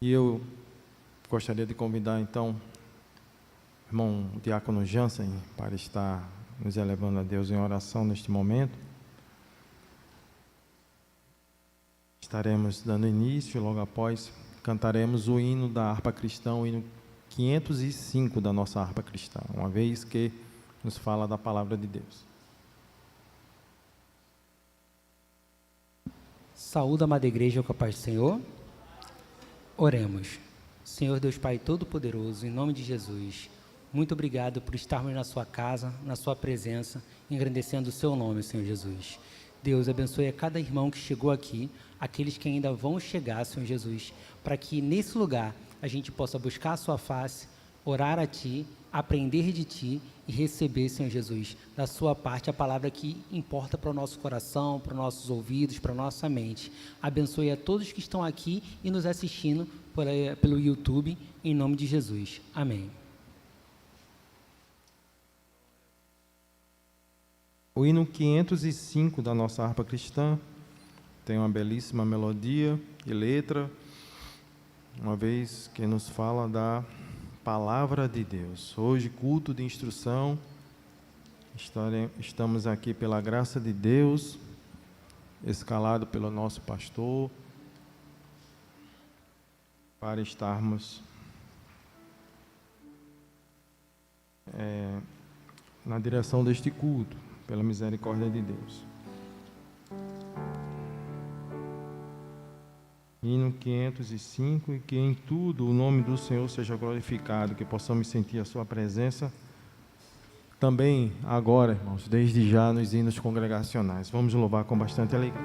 E eu gostaria de convidar, então, o irmão Diácono Jansen para estar nos elevando a Deus em oração neste momento. Estaremos dando início e logo após cantaremos o hino da harpa cristã, o hino 505 da nossa harpa cristã, uma vez que nos fala da palavra de Deus. Saúde, amada igreja, com a paz do Senhor. Oremos. Senhor Deus Pai Todo-Poderoso, em nome de Jesus, muito obrigado por estarmos na sua casa, na sua presença, engrandecendo o seu nome, Senhor Jesus. Deus, abençoe a cada irmão que chegou aqui, aqueles que ainda vão chegar, Senhor Jesus, para que nesse lugar a gente possa buscar a sua face, orar a Ti, aprender de Ti e receber, Senhor Jesus, da sua parte a palavra que importa para o nosso coração, para os nossos ouvidos, para a nossa mente. Abençoe a todos que estão aqui e nos assistindo pelo YouTube, em nome de Jesus. Amém. O hino 505 da nossa harpa cristã tem uma belíssima melodia e letra, uma vez que nos fala da palavra de Deus. Hoje, culto de instrução, estamos aqui pela graça de Deus, escalado pelo nosso pastor, para estarmos na direção deste culto, pela misericórdia de Deus. Hino 505, e que em tudo o nome do Senhor seja glorificado, que possamos sentir a sua presença também agora, irmãos, desde já nos hinos congregacionais. Vamos louvar com bastante alegria.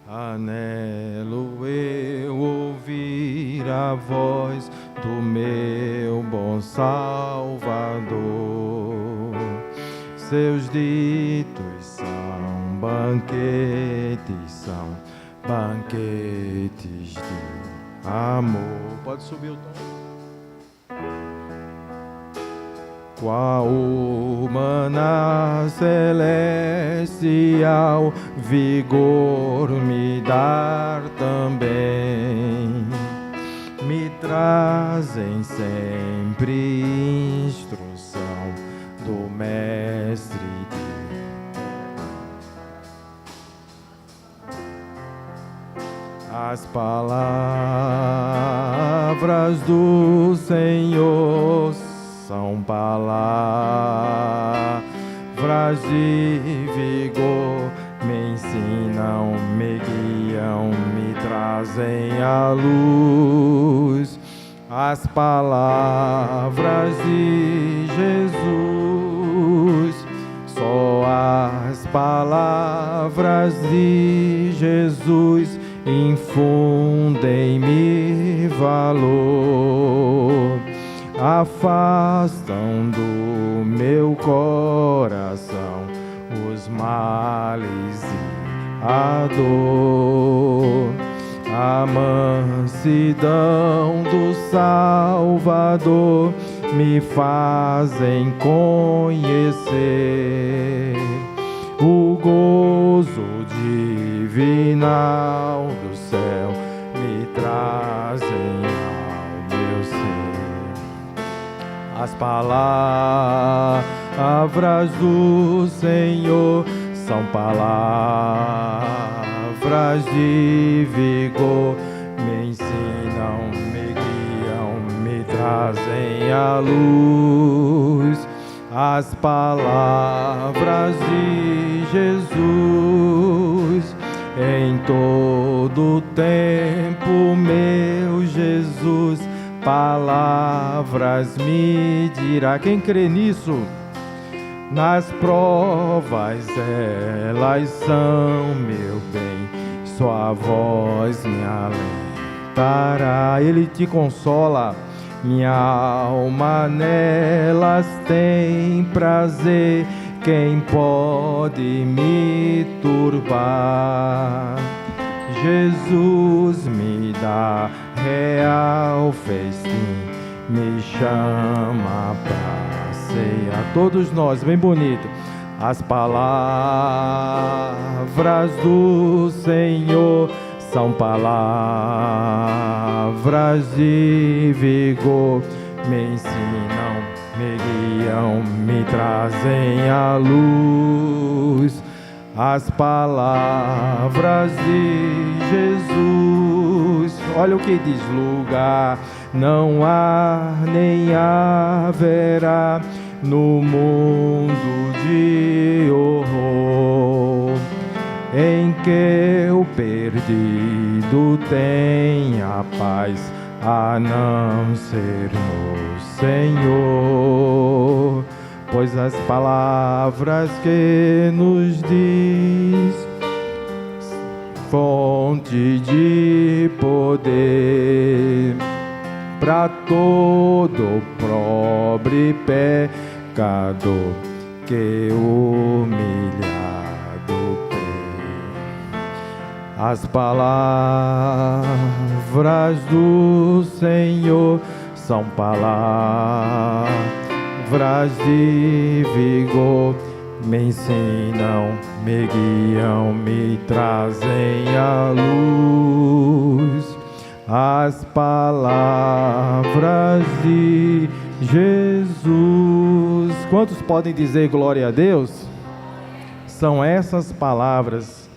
Anelo eu ouvir a voz do meu bom Salvador. Seus ditos são banquetes de amor. Pode subir o tom. Qual maná celestial vigor me dar também, me trazem sempre instrução do Mestre. As palavras do Senhor são palavras de vigor, me ensinam, me guiam, me trazem a luz. As palavras de Jesus, só as palavras de Jesus infundem-me valor, afastam do meu coração os males e a dor. A mansidão do Salvador me fazem conhecer o gozo divinal do céu, me trazem ao meu ser. As palavras do Senhor são palavras de vigor, me ensinam, me guiam, me trazem a luz. As palavras de Jesus, em todo tempo, meu Jesus, palavras me dirá. Quem crê nisso? Nas provas elas são meu bem, sua voz me alentará. Ele te consola, minha alma nelas tem prazer. Quem pode me turbar? Jesus me dá real festim, me chama pra ceia. Todos nós, bem bonito. As palavras do Senhor são palavras de vigor, me ensinam, me guiam, me trazem à luz. As palavras de Jesus, olha o que diz: lugar não há nem haverá no mundo de horror em que o perdido tenha paz, a não ser no Senhor. Pois as palavras que nos diz, fonte de poder para todo pobre pecador que humilhado crê. As palavras do Senhor são palavras de vigor, me ensinam, me guiam, me trazem à luz. As palavras de Jesus. Quantos podem dizer glória a Deus? São essas palavras.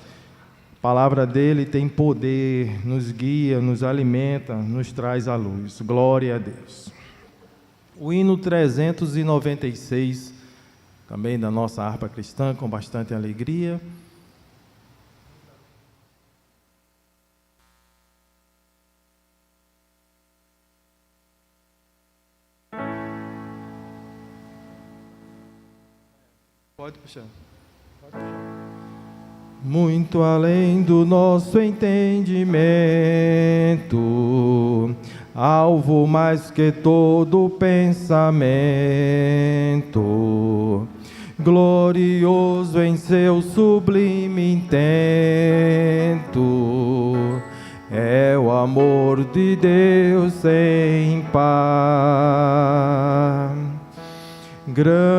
A palavra dele tem poder, nos guia, nos alimenta, nos traz à luz. Glória a Deus. O hino 396, também da nossa harpa cristã, com bastante alegria. Pode puxar. Muito além do nosso entendimento, alvo mais que todo pensamento, glorioso em seu sublime intento, é o amor de Deus sem par. Grande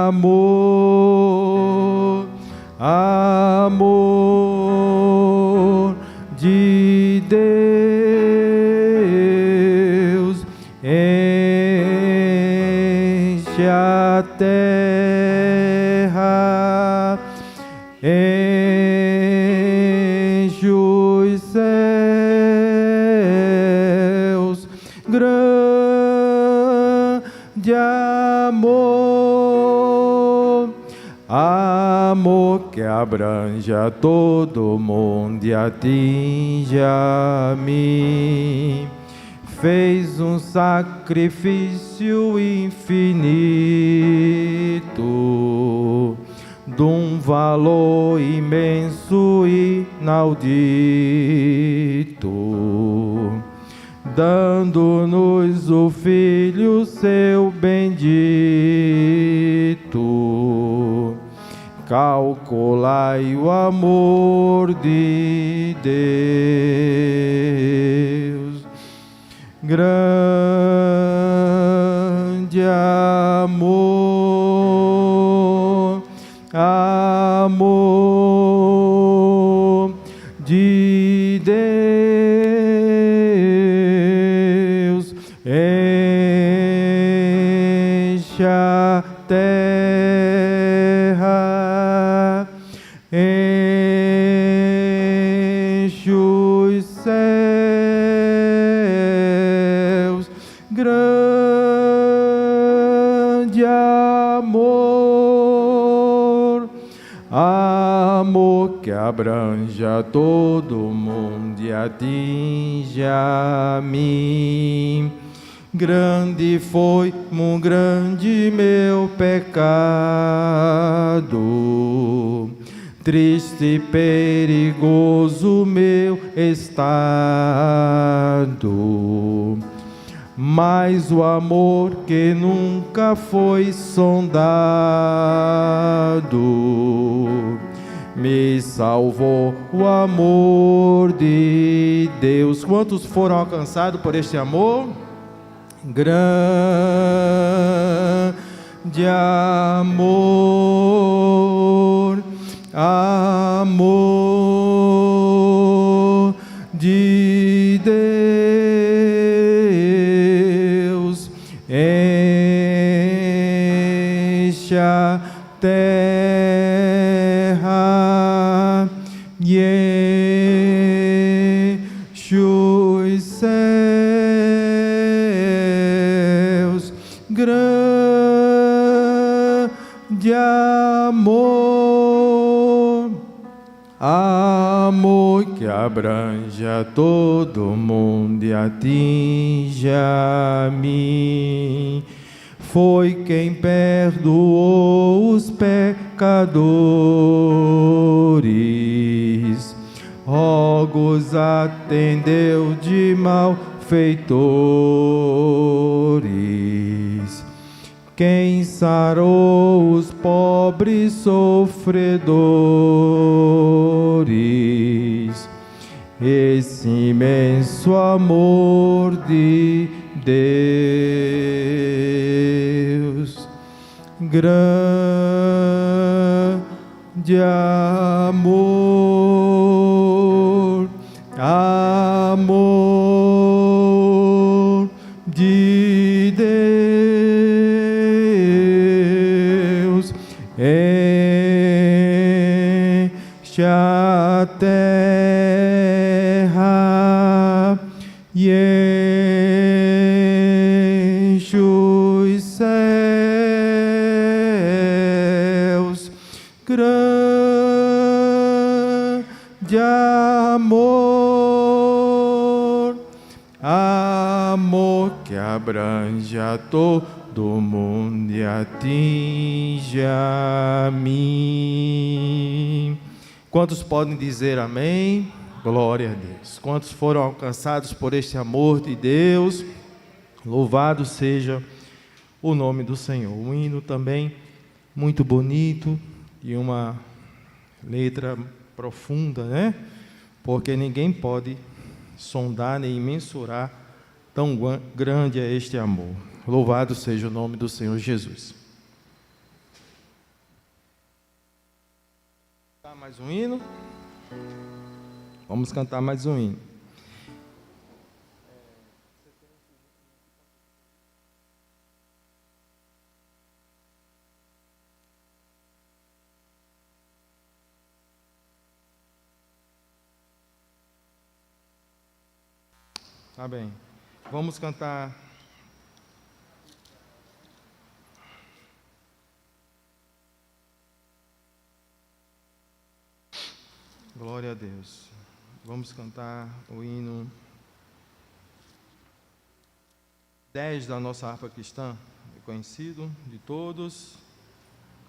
amor, amor de Deus, enche a terra, enche os céus. Grande amor, amor que abrange a todo mundo e atinge a mim. Fez um sacrifício infinito, de um valor imenso e inaudito, dando-nos o Filho seu bendito. Calculai o amor de Deus. Grande amor, amor de Deus, enche a terra, enche os céus. Grande amor, amor que abrange a todo mundo e atinge a mim. Grande foi, muito grande meu pecado, triste e perigoso meu estado, mas o amor que nunca foi sondado me salvou, o amor de Deus. Quantos foram alcançados por este amor? Grande de amor, amor de Deus, enche a terra e enche os céus, grande amor, amor que abrange a todo mundo e atinge a mim. Foi quem perdoou os pecadores, rogos atendeu de malfeitores, quem sarou os pobres sofredores, esse imenso amor de Deus, grande amor, amor de Deus, enche a terra e enche os céus, grande amor, amor que abrange a todo mundo e atinge a mim. Quantos podem dizer amém? Glória a Deus. Quantos foram alcançados por este amor de Deus? Louvado seja o nome do Senhor. Um hino também muito bonito e uma letra profunda, né? Porque ninguém pode sondar nem mensurar tão grande é este amor. Louvado seja o nome do Senhor Jesus. Mais um hino. Vamos cantar mais um hino. Tá bem. Vamos cantar. Glória a Deus. Vamos cantar o hino 10 da nossa harpa cristã, conhecido de todos.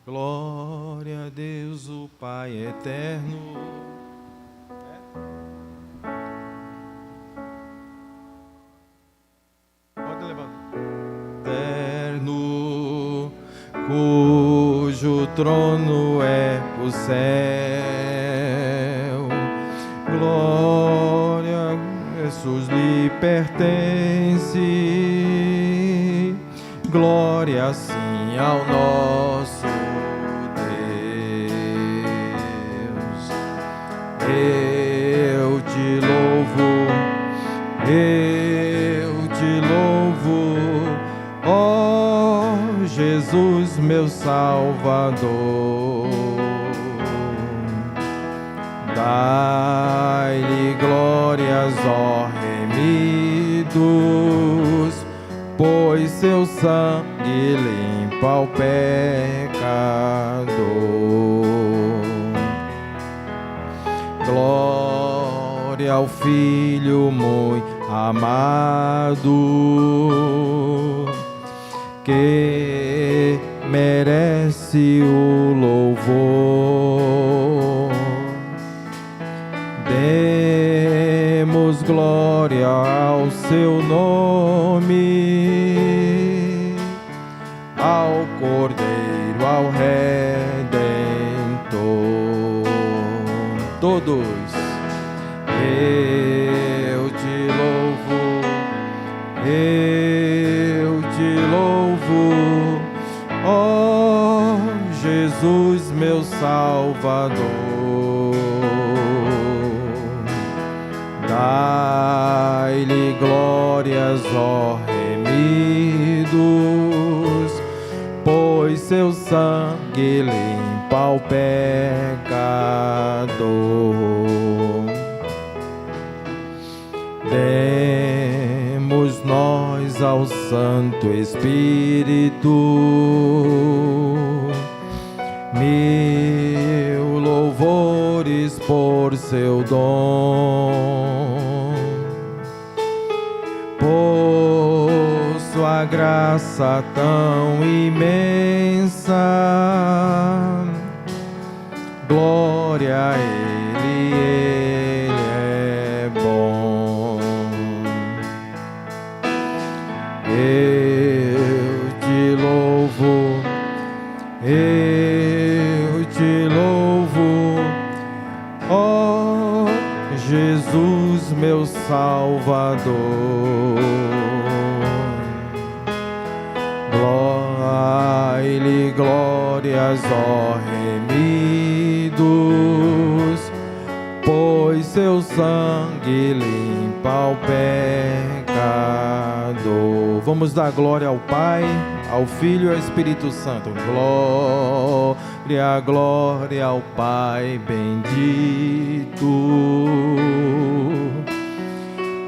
Glória a Deus, o Pai eterno. Pode levantar. Eterno, cujo trono é o céu. Glória, Jesus lhe pertence, glória sim ao nosso Deus. Eu te louvo, ó Jesus, meu Salvador. Dai-lhe glórias, ó remidos, pois seu sangue limpa o pecador. Glória ao Filho muito amado, que merece o louvor. Demos glória ao seu nome, ao Cordeiro, ao Redentor. Todos. Eu te louvo, ó meu Salvador. Dai-lhe glórias, ó remidos, pois seu sangue limpa o pecador. Demos nós ao Santo Espírito mil louvores por seu dom, por sua graça tão imensa. Glória a Ele, Ele é bom. Eu te louvo, eu te louvo, ó Jesus, meu Salvador. Dai-lhe glórias, ó remidos, pois seu sangue limpa o pecador. Vamos dar glória ao Pai, ao Filho e ao Espírito Santo. Glória, glória ao Pai bendito.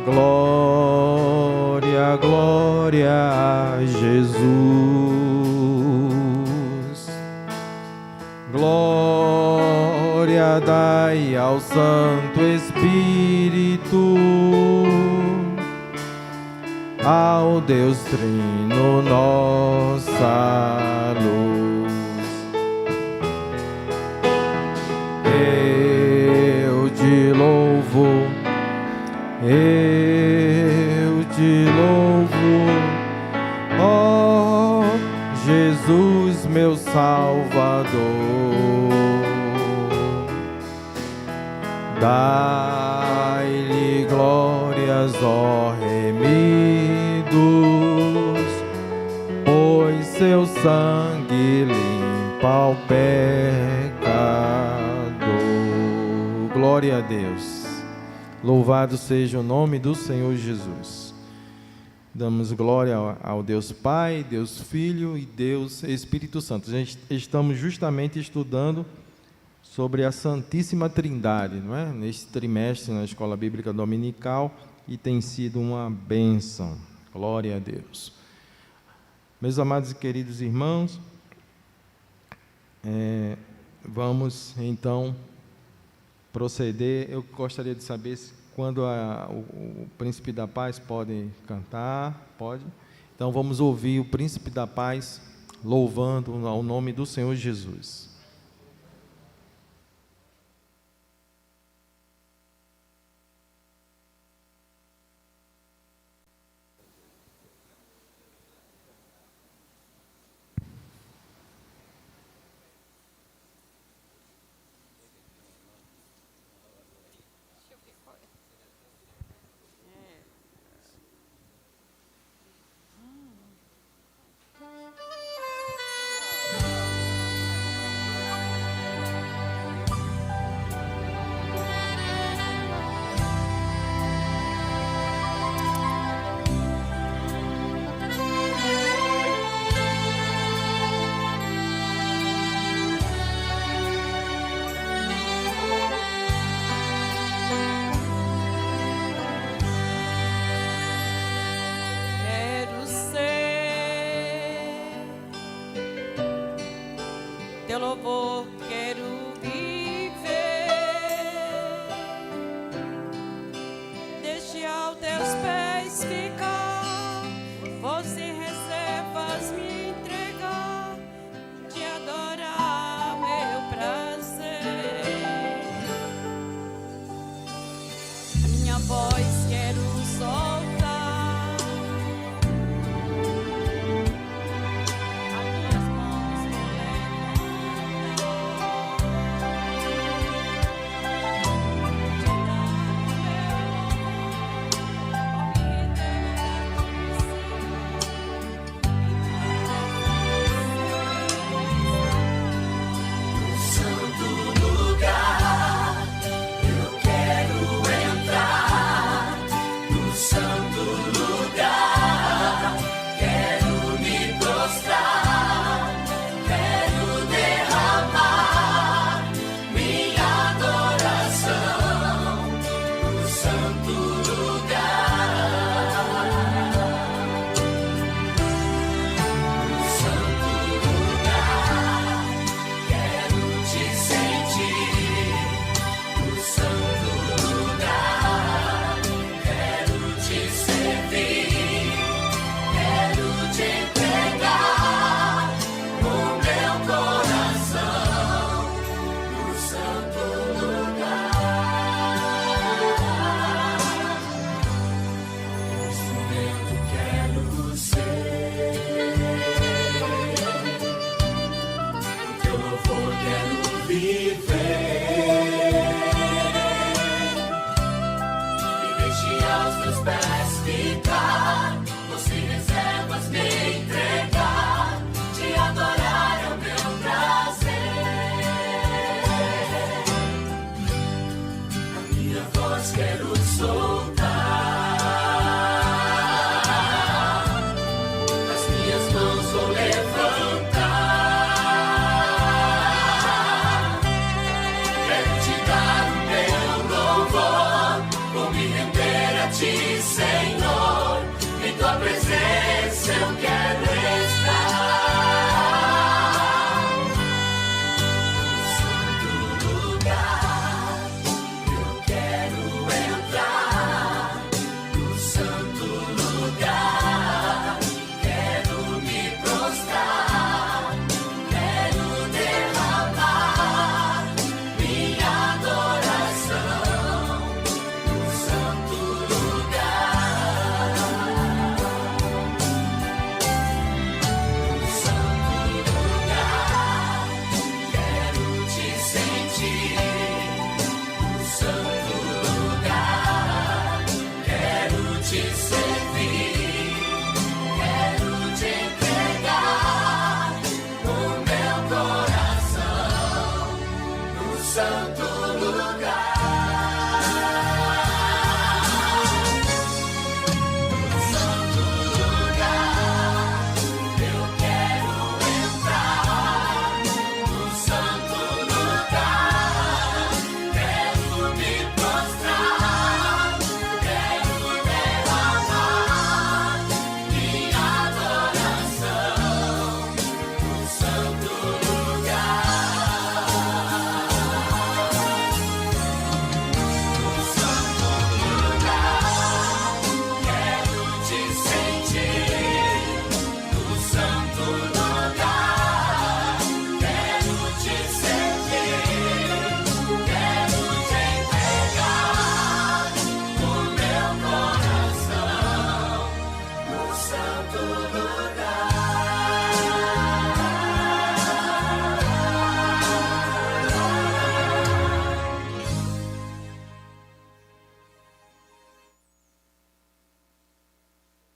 Glória, glória a Jesus. Glória dai ao Santo Espírito, ao Deus Trino, nossa luz. Eu te louvo, eu te louvo, ó Jesus, meu Salvador. Dai-lhe glórias, ó remidos, pois seu sangue limpa o pecador. Glória a Deus. Louvado seja o nome do Senhor Jesus. Damos glória ao Deus Pai, Deus Filho e Deus Espírito Santo. Estamos justamente estudando sobre a Santíssima Trindade, não é? Neste trimestre na Escola Bíblica Dominical, e tem sido uma bênção. Glória a Deus. Meus amados e queridos irmãos, vamos então proceder. Eu gostaria de saber quando o Príncipe da Paz pode cantar. Pode? Então vamos ouvir o Príncipe da Paz louvando ao nome do Senhor Jesus.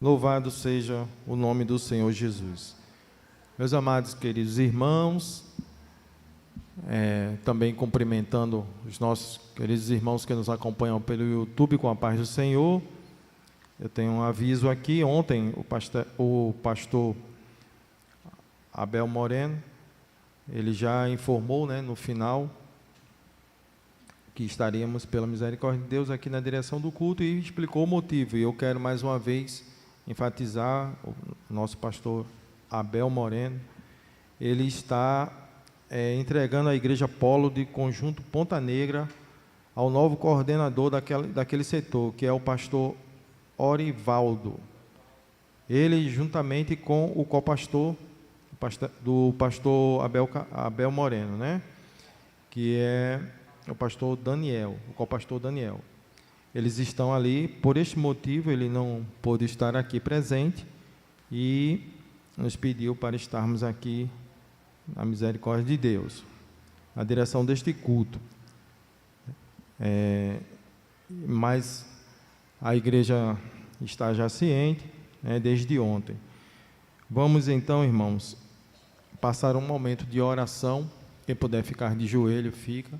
Louvado seja o nome do Senhor Jesus. Meus amados queridos irmãos, também cumprimentando os nossos queridos irmãos que nos acompanham pelo YouTube com a paz do Senhor. Eu tenho um aviso aqui. Ontem o pastor Abel Moreno, ele já informou, no final, que estaríamos, pela misericórdia de Deus, aqui na direção do culto, e explicou o motivo. E eu quero mais uma vez enfatizar: o nosso pastor Abel Moreno, ele está entregando a Igreja Polo de Conjunto Ponta Negra ao novo coordenador daquele setor, que é o pastor Orivaldo. Ele, juntamente com o copastor do pastor Abel Moreno, que é o pastor Daniel, o copastor Daniel. Eles estão ali. Por este motivo, ele não pôde estar aqui presente e nos pediu para estarmos aqui, na misericórdia de Deus, na direção deste culto. Mas a igreja está já ciente, desde ontem. Vamos então, irmãos, passar um momento de oração. Quem puder ficar de joelho, fica.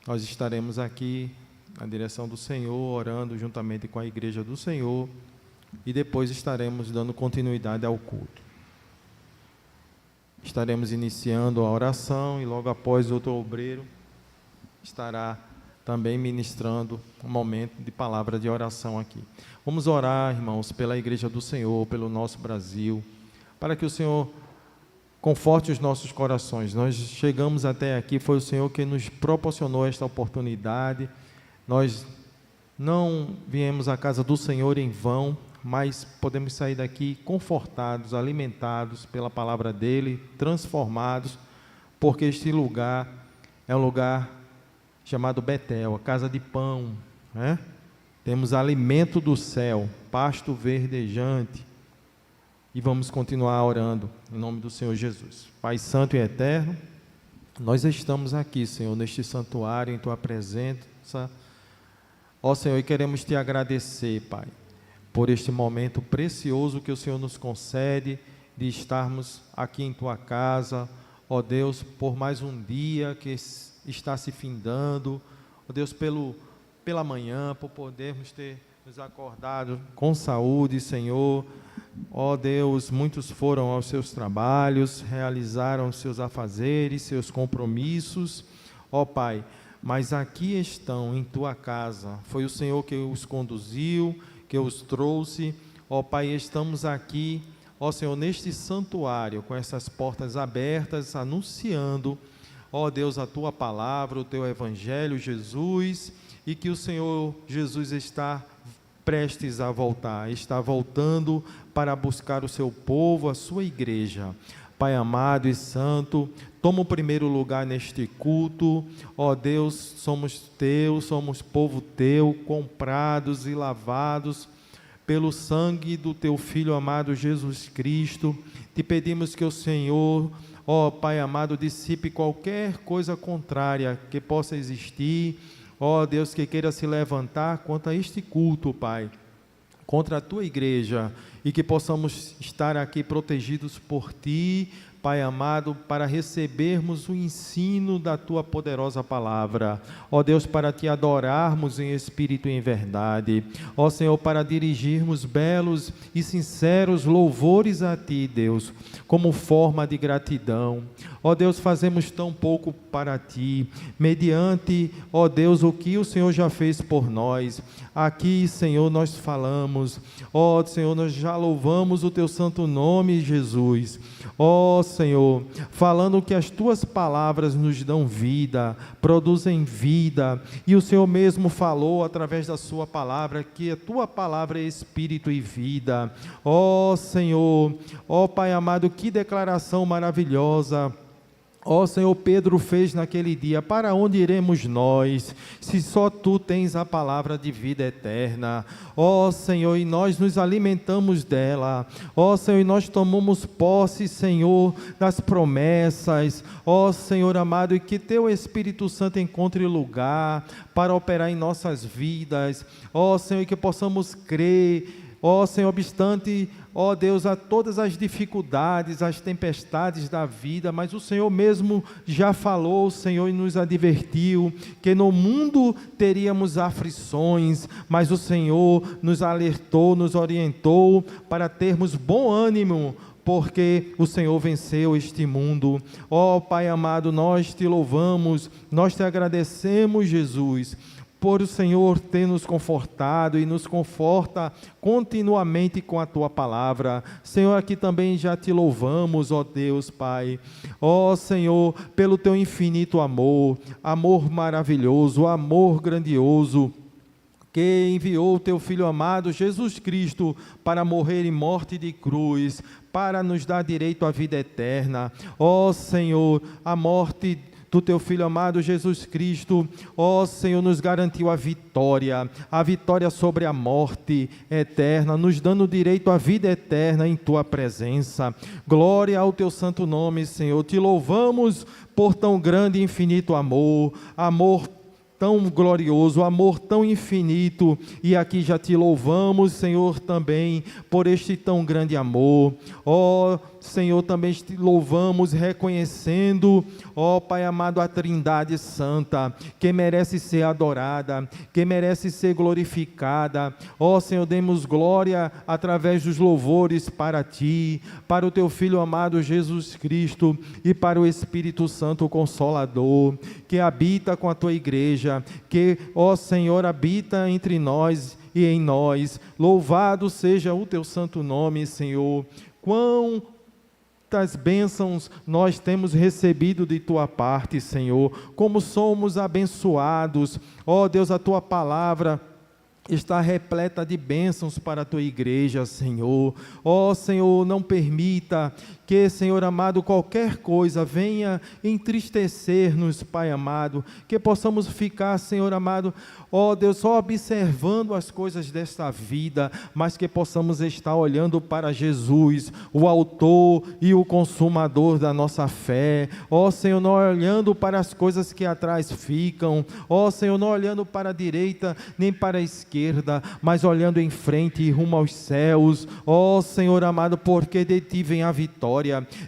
Nós estaremos aqui na direção do Senhor, orando juntamente com a igreja do Senhor, e depois estaremos dando continuidade ao culto. Estaremos iniciando a oração e logo após o outro obreiro estará também ministrando um momento de palavra de oração aqui. Vamos orar, irmãos, pela igreja do Senhor, pelo nosso Brasil, para que o Senhor conforte os nossos corações. Nós chegamos até aqui, foi o Senhor que nos proporcionou esta oportunidade. Nós não viemos à casa do Senhor em vão, mas podemos sair daqui confortados, alimentados pela palavra dEle, transformados, porque este lugar é um lugar chamado Betel, a casa de pão, Temos alimento do céu, pasto verdejante, e vamos continuar orando em nome do Senhor Jesus. Pai santo e eterno, nós estamos aqui, Senhor, neste santuário, em Tua presença, ó Senhor, e queremos Te agradecer, Pai, por este momento precioso que o Senhor nos concede, de estarmos aqui em Tua casa, ó Deus, por mais um dia que está se findando, ó Deus, pela manhã, por podermos ter nos acordado com saúde, Senhor. Ó Deus, muitos foram aos seus trabalhos, realizaram seus afazeres, seus compromissos, ó Pai, mas aqui estão em Tua casa. Foi o Senhor que os conduziu, que os trouxe, ó Pai. Estamos aqui, ó Senhor, neste santuário, com essas portas abertas, anunciando, ó Deus, a Tua palavra, o Teu Evangelho, Jesus, e que o Senhor Jesus está prestes a voltar, está voltando para buscar o seu povo, a sua igreja. Pai amado e santo, toma o primeiro lugar neste culto, ó Deus, somos Teus, somos povo Teu, comprados e lavados pelo sangue do Teu Filho amado Jesus Cristo. Te pedimos que o Senhor, ó Pai amado, dissipe qualquer coisa contrária que possa existir, ó Deus, que queira se levantar contra este culto, Pai, contra a Tua igreja, e que possamos estar aqui protegidos por Ti, Pai amado, para recebermos o ensino da Tua poderosa palavra, ó Deus, para Te adorarmos em espírito e em verdade, ó Senhor, para dirigirmos belos e sinceros louvores a Ti, Deus, como forma de gratidão. Ó Deus, fazemos tão pouco para Ti, mediante, ó Deus, o que o Senhor já fez por nós. Aqui, Senhor, nós falamos, ó Senhor, nós já louvamos o Teu santo nome, Jesus. Ó Senhor, falando que as Tuas palavras nos dão vida, produzem vida, e o Senhor mesmo falou através da Sua palavra, que a Tua palavra é espírito e vida. Ó Senhor, ó Pai amado, que declaração maravilhosa, Ó Senhor, Pedro fez naquele dia: para onde iremos nós, se só Tu tens a palavra de vida eterna? Ó Senhor, e nós nos alimentamos dela. Ó Senhor, e nós tomamos posse, Senhor, das promessas. Ó Senhor amado, e que Teu Espírito Santo encontre lugar para operar em nossas vidas. Ó Senhor, e que possamos crer. Ó Senhor, obstante, ó Deus, a todas as dificuldades, as tempestades da vida, mas o Senhor mesmo já falou, Senhor, e nos advertiu que no mundo teríamos aflições, mas o Senhor nos alertou, nos orientou para termos bom ânimo, porque o Senhor venceu este mundo. Ó Pai amado, nós Te louvamos, nós Te agradecemos, Jesus, por o Senhor ter nos confortado e nos conforta continuamente com a Tua palavra. Senhor, aqui também já Te louvamos, ó Deus, Pai. Ó Senhor, pelo Teu infinito amor, amor maravilhoso, amor grandioso, que enviou o Teu Filho amado, Jesus Cristo, para morrer em morte de cruz, para nos dar direito à vida eterna. Ó Senhor, a morte do Teu Filho amado Jesus Cristo, ó Senhor, nos garantiu a vitória sobre a morte eterna, nos dando direito à vida eterna em Tua presença. Glória ao Teu santo nome, Senhor. Te louvamos por tão grande e infinito amor, amor tão glorioso, amor tão infinito, e aqui já Te louvamos, Senhor, também por este tão grande amor. Ó Senhor, também Te louvamos reconhecendo, ó Pai amado, a Trindade Santa, que merece ser adorada, que merece ser glorificada. Ó Senhor, demos glória através dos louvores para Ti, para o Teu Filho amado Jesus Cristo e para o Espírito Santo Consolador, que habita com a Tua igreja, que, ó Senhor, habita entre nós e em nós. Louvado seja o Teu santo nome, Senhor. Quantas bênçãos nós temos recebido de Tua parte, Senhor, como somos abençoados. Ó Deus, a Tua palavra está repleta de bênçãos para a Tua igreja, Senhor. Ó Senhor, não permita que, Senhor amado, qualquer coisa venha entristecer-nos, Pai amado, que possamos ficar, Senhor amado, ó Deus, só observando as coisas desta vida, mas que possamos estar olhando para Jesus, o autor e o consumador da nossa fé. Ó Senhor, não olhando para as coisas que atrás ficam, ó Senhor, não olhando para a direita nem para a esquerda, mas olhando em frente e rumo aos céus. Ó Senhor amado, porque de Ti vem a vitória,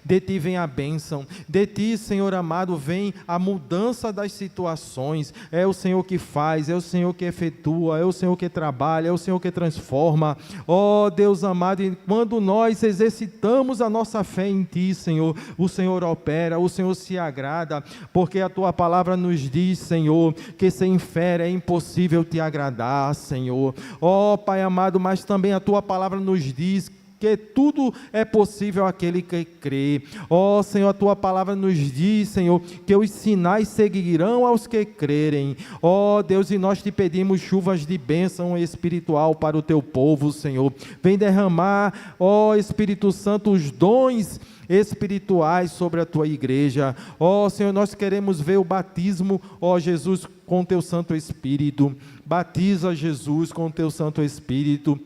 de Ti vem a bênção, de Ti, Senhor amado, vem a mudança das situações. É o Senhor que faz, é o Senhor que efetua, é o Senhor que trabalha, é o Senhor que transforma. Ó Deus amado, e quando nós exercitamos a nossa fé em Ti, Senhor, o Senhor opera, o Senhor se agrada, porque a Tua palavra nos diz, Senhor, que sem fé é impossível Te agradar, Senhor. Ó Pai amado, mas também a Tua palavra nos diz que tudo é possível àquele que crê. Ó Senhor, a Tua palavra nos diz, Senhor, que os sinais seguirão aos que crerem. Ó Deus, e nós Te pedimos chuvas de bênção espiritual para o Teu povo, Senhor. Vem derramar, ó Espírito Santo, os dons espirituais sobre a Tua igreja. Ó Senhor, nós queremos ver o batismo, ó Jesus, com Teu Santo Espírito. Batiza Jesus com Teu Santo Espírito.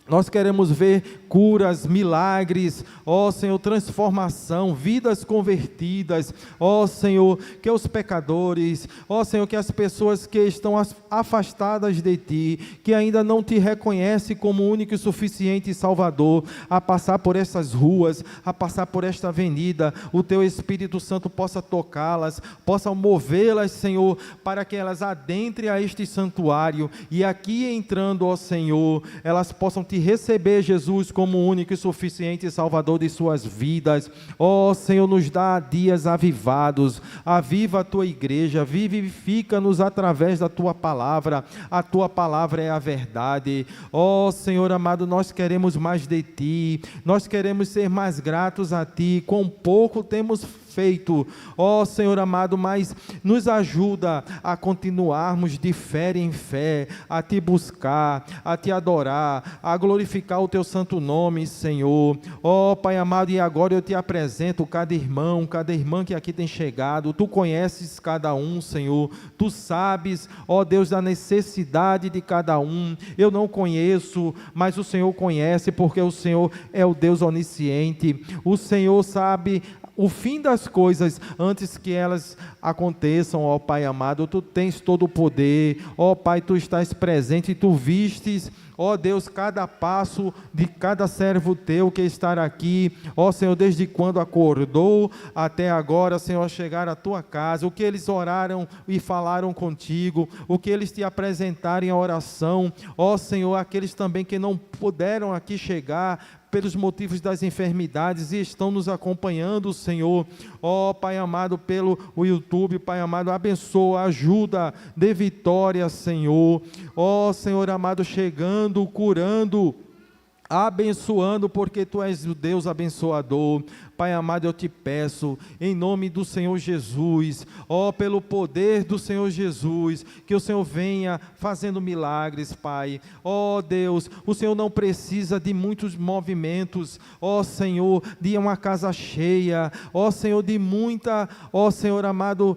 Nós queremos ver curas, milagres, ó Senhor, transformação, vidas convertidas, ó Senhor, que os pecadores, ó Senhor, que as pessoas que estão afastadas de Ti, que ainda não Te reconhecem como único e suficiente Salvador, a passar por essas ruas, a passar por esta avenida, o Teu Espírito Santo possa tocá-las, possa movê-las, Senhor, para que elas adentrem a este santuário, e aqui entrando, ó Senhor, elas possam Te receber, Jesus, como único e suficiente Salvador de suas vidas. Ó Senhor, nos dá dias avivados, aviva a Tua igreja, vivifica-nos através da Tua palavra. A Tua palavra é a verdade. Ó Senhor amado, nós queremos mais de Ti, nós queremos ser mais gratos a Ti. Com pouco temos feito, ó Senhor amado, mas nos ajuda a continuarmos de fé em fé, a Te buscar, a Te adorar, a glorificar o Teu santo nome, Senhor. Ó Pai amado, e agora eu Te apresento cada irmão, cada irmã que aqui tem chegado. Tu conheces cada um, Senhor, Tu sabes, ó Deus, da necessidade de cada um. Eu não conheço, mas o Senhor conhece, porque o Senhor é o Deus onisciente. O Senhor sabe o fim das coisas antes que elas aconteçam, ó Pai amado. Tu tens todo o poder, ó Pai, Tu estás presente e Tu vistes, ó Deus, cada passo de cada servo Teu que está aqui, ó Senhor, desde quando acordou até agora, Senhor, a chegar à Tua casa, o que eles oraram e falaram contigo, o que eles Te apresentaram em oração, ó Senhor, aqueles também que não puderam aqui chegar pelos motivos das enfermidades e estão nos acompanhando, Senhor, ó Pai amado, pelo YouTube, Pai amado, abençoa, ajuda, dê vitória, Senhor, ó Senhor amado, chegando, curando, abençoando, porque Tu és o Deus abençoador. Pai amado, eu Te peço, em nome do Senhor Jesus, ó, pelo poder do Senhor Jesus, que o Senhor venha fazendo milagres, Pai. Ó Deus, o Senhor não precisa de muitos movimentos, ó Senhor, de uma casa cheia, ó Senhor, de muita, ó Senhor amado,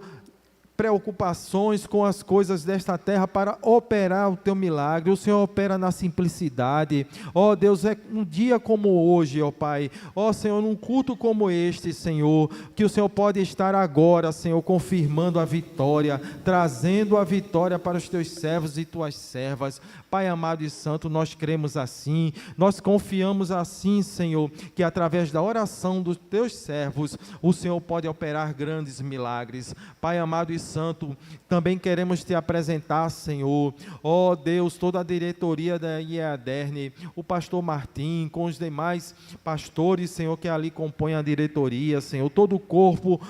preocupações com as coisas desta terra para operar o Teu milagre. O Senhor opera na simplicidade. Ó Deus, é um dia como hoje, ó Pai, ó Senhor, num culto como este, Senhor, que o Senhor pode estar agora, Senhor, confirmando a vitória, trazendo a vitória para os Teus servos e Tuas servas. Pai amado e santo, nós cremos assim, nós confiamos assim, Senhor, que através da oração dos Teus servos, o Senhor pode operar grandes milagres. Pai amado e santo, também queremos Te apresentar, Senhor, ó Deus, toda a diretoria da IEADERN, o pastor Martim, com os demais pastores, Senhor, que ali compõem a diretoria, Senhor, todo o corpo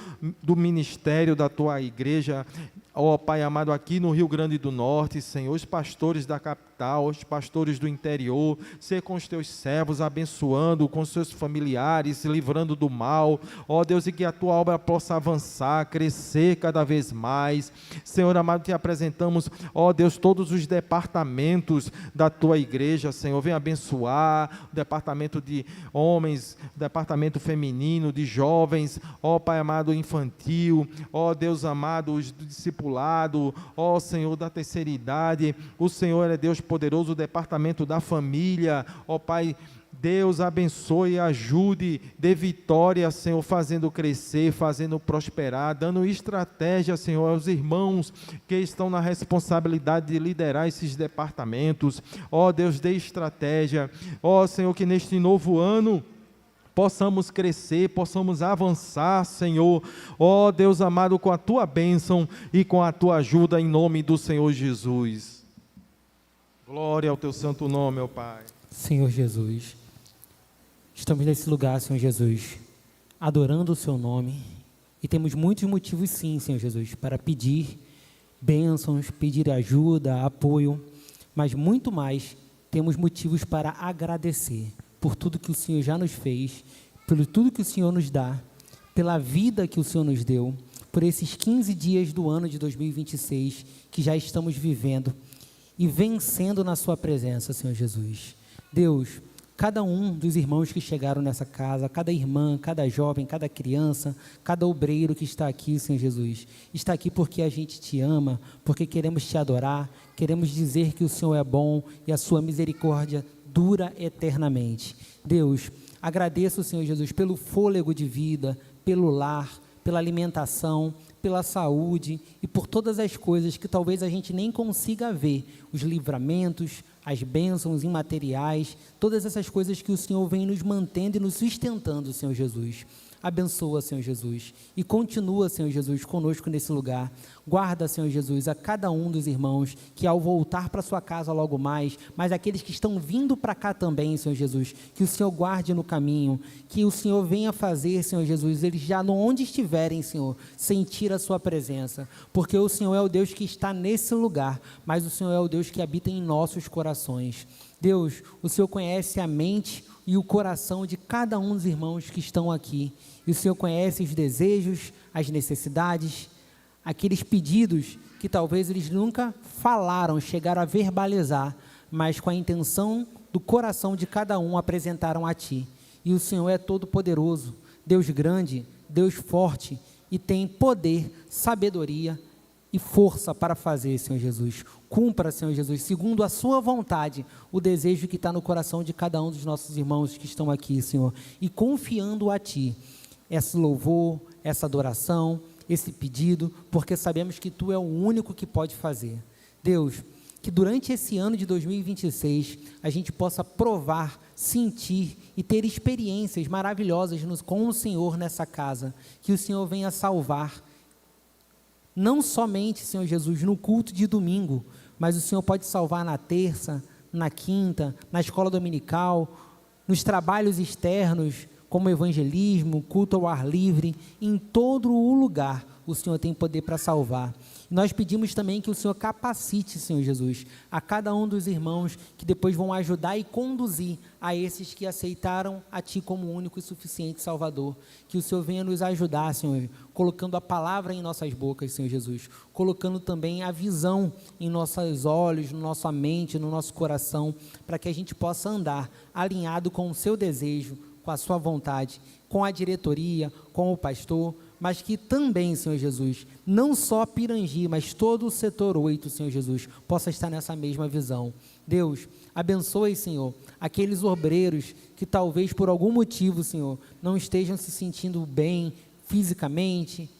do ministério da Tua igreja, ó Pai amado, aqui no Rio Grande do Norte, Senhor, os pastores da capital, os pastores do interior, ser com os Teus servos, abençoando, com os seus familiares, livrando do mal, ó Deus, e que a Tua obra possa avançar, crescer cada vez mais. Senhor amado, Te apresentamos, ó Deus, todos os departamentos da Tua igreja, Senhor, vem abençoar, o departamento de homens, o departamento feminino, de jovens, ó Pai amado, infantil, ó Deus amado, os discípulos, ó Senhor da terceira idade, o Senhor é Deus poderoso, o departamento da família, ó Pai, Deus abençoe, ajude, dê vitória, Senhor, fazendo crescer, fazendo prosperar, dando estratégia, Senhor, aos irmãos que estão na responsabilidade de liderar esses departamentos, ó Deus, dê estratégia, ó Senhor, que neste novo ano possamos crescer, possamos avançar, Senhor, ó Deus amado, com a Tua bênção e com a Tua ajuda, em nome do Senhor Jesus. Glória ao Teu santo nome, ó Pai. Senhor Jesus, estamos nesse lugar, Senhor Jesus, adorando o Seu nome, e temos muitos motivos sim, Senhor Jesus, para pedir bênçãos, pedir ajuda, apoio, mas muito mais, temos motivos para agradecer por tudo que o Senhor já nos fez, por tudo que o Senhor nos dá, pela vida que o Senhor nos deu, por esses 15 dias do ano de 2026 que já estamos vivendo e vencendo na Sua presença, Senhor Jesus. Deus, cada um dos irmãos que chegaram nessa casa, cada irmã, cada jovem, cada criança, cada obreiro que está aqui, Senhor Jesus, está aqui porque a gente Te ama, porque queremos Te adorar, queremos dizer que o Senhor é bom e a Sua misericórdia dura eternamente. Deus, agradeço, Senhor Jesus, pelo fôlego de vida, pelo lar, pela alimentação, pela saúde e por todas as coisas que talvez a gente nem consiga ver, os livramentos, as bênçãos imateriais, todas essas coisas que o Senhor vem nos mantendo e nos sustentando, Senhor Jesus. Abençoa, Senhor Jesus, e continua, Senhor Jesus, conosco nesse lugar. Guarda, Senhor Jesus, a cada um dos irmãos que ao voltar para sua casa logo mais, mas aqueles que estão vindo para cá também, Senhor Jesus, que o Senhor guarde no caminho, que o Senhor venha fazer, Senhor Jesus, eles já onde estiverem, Senhor, sentir a Sua presença, porque o Senhor é o Deus que está nesse lugar, mas o Senhor é o Deus que habita em nossos corações. Deus, o Senhor conhece a mente e o coração de cada um dos irmãos que estão aqui. E o Senhor conhece os desejos, as necessidades, aqueles pedidos que talvez eles nunca falaram, chegaram a verbalizar, mas com a intenção do coração de cada um apresentaram a Ti. E o Senhor é todo poderoso, Deus grande, Deus forte, e tem poder, sabedoria e força para fazer, Senhor Jesus. Cumpra, Senhor Jesus, segundo a sua vontade, o desejo que está no coração de cada um dos nossos irmãos que estão aqui, Senhor, e confiando a Ti, esse louvor, essa adoração, esse pedido, porque sabemos que Tu é o único que pode fazer. Deus, que durante esse ano de 2026, a gente possa provar, sentir e ter experiências maravilhosas com o Senhor nessa casa, que o Senhor venha salvar, não somente, Senhor Jesus, no culto de domingo, mas o Senhor pode salvar na terça, na quinta, na escola dominical, nos trabalhos externos, como evangelismo, culto ao ar livre, em todo o lugar o Senhor tem poder para salvar. Nós pedimos também que o Senhor capacite, Senhor Jesus, a cada um dos irmãos que depois vão ajudar e conduzir a esses que aceitaram a Ti como único e suficiente Salvador. Que o Senhor venha nos ajudar, Senhor, colocando a palavra em nossas bocas, Senhor Jesus, colocando também a visão em nossos olhos, na nossa mente, no nosso coração, para que a gente possa andar alinhado com o Seu desejo, com a Sua vontade, com a diretoria, com o pastor, mas que também, Senhor Jesus, não só Pirangi, mas todo o setor 8, Senhor Jesus, possa estar nessa mesma visão. Deus, abençoe, Senhor, aqueles obreiros que talvez por algum motivo, Senhor, não estejam se sentindo bem fisicamente,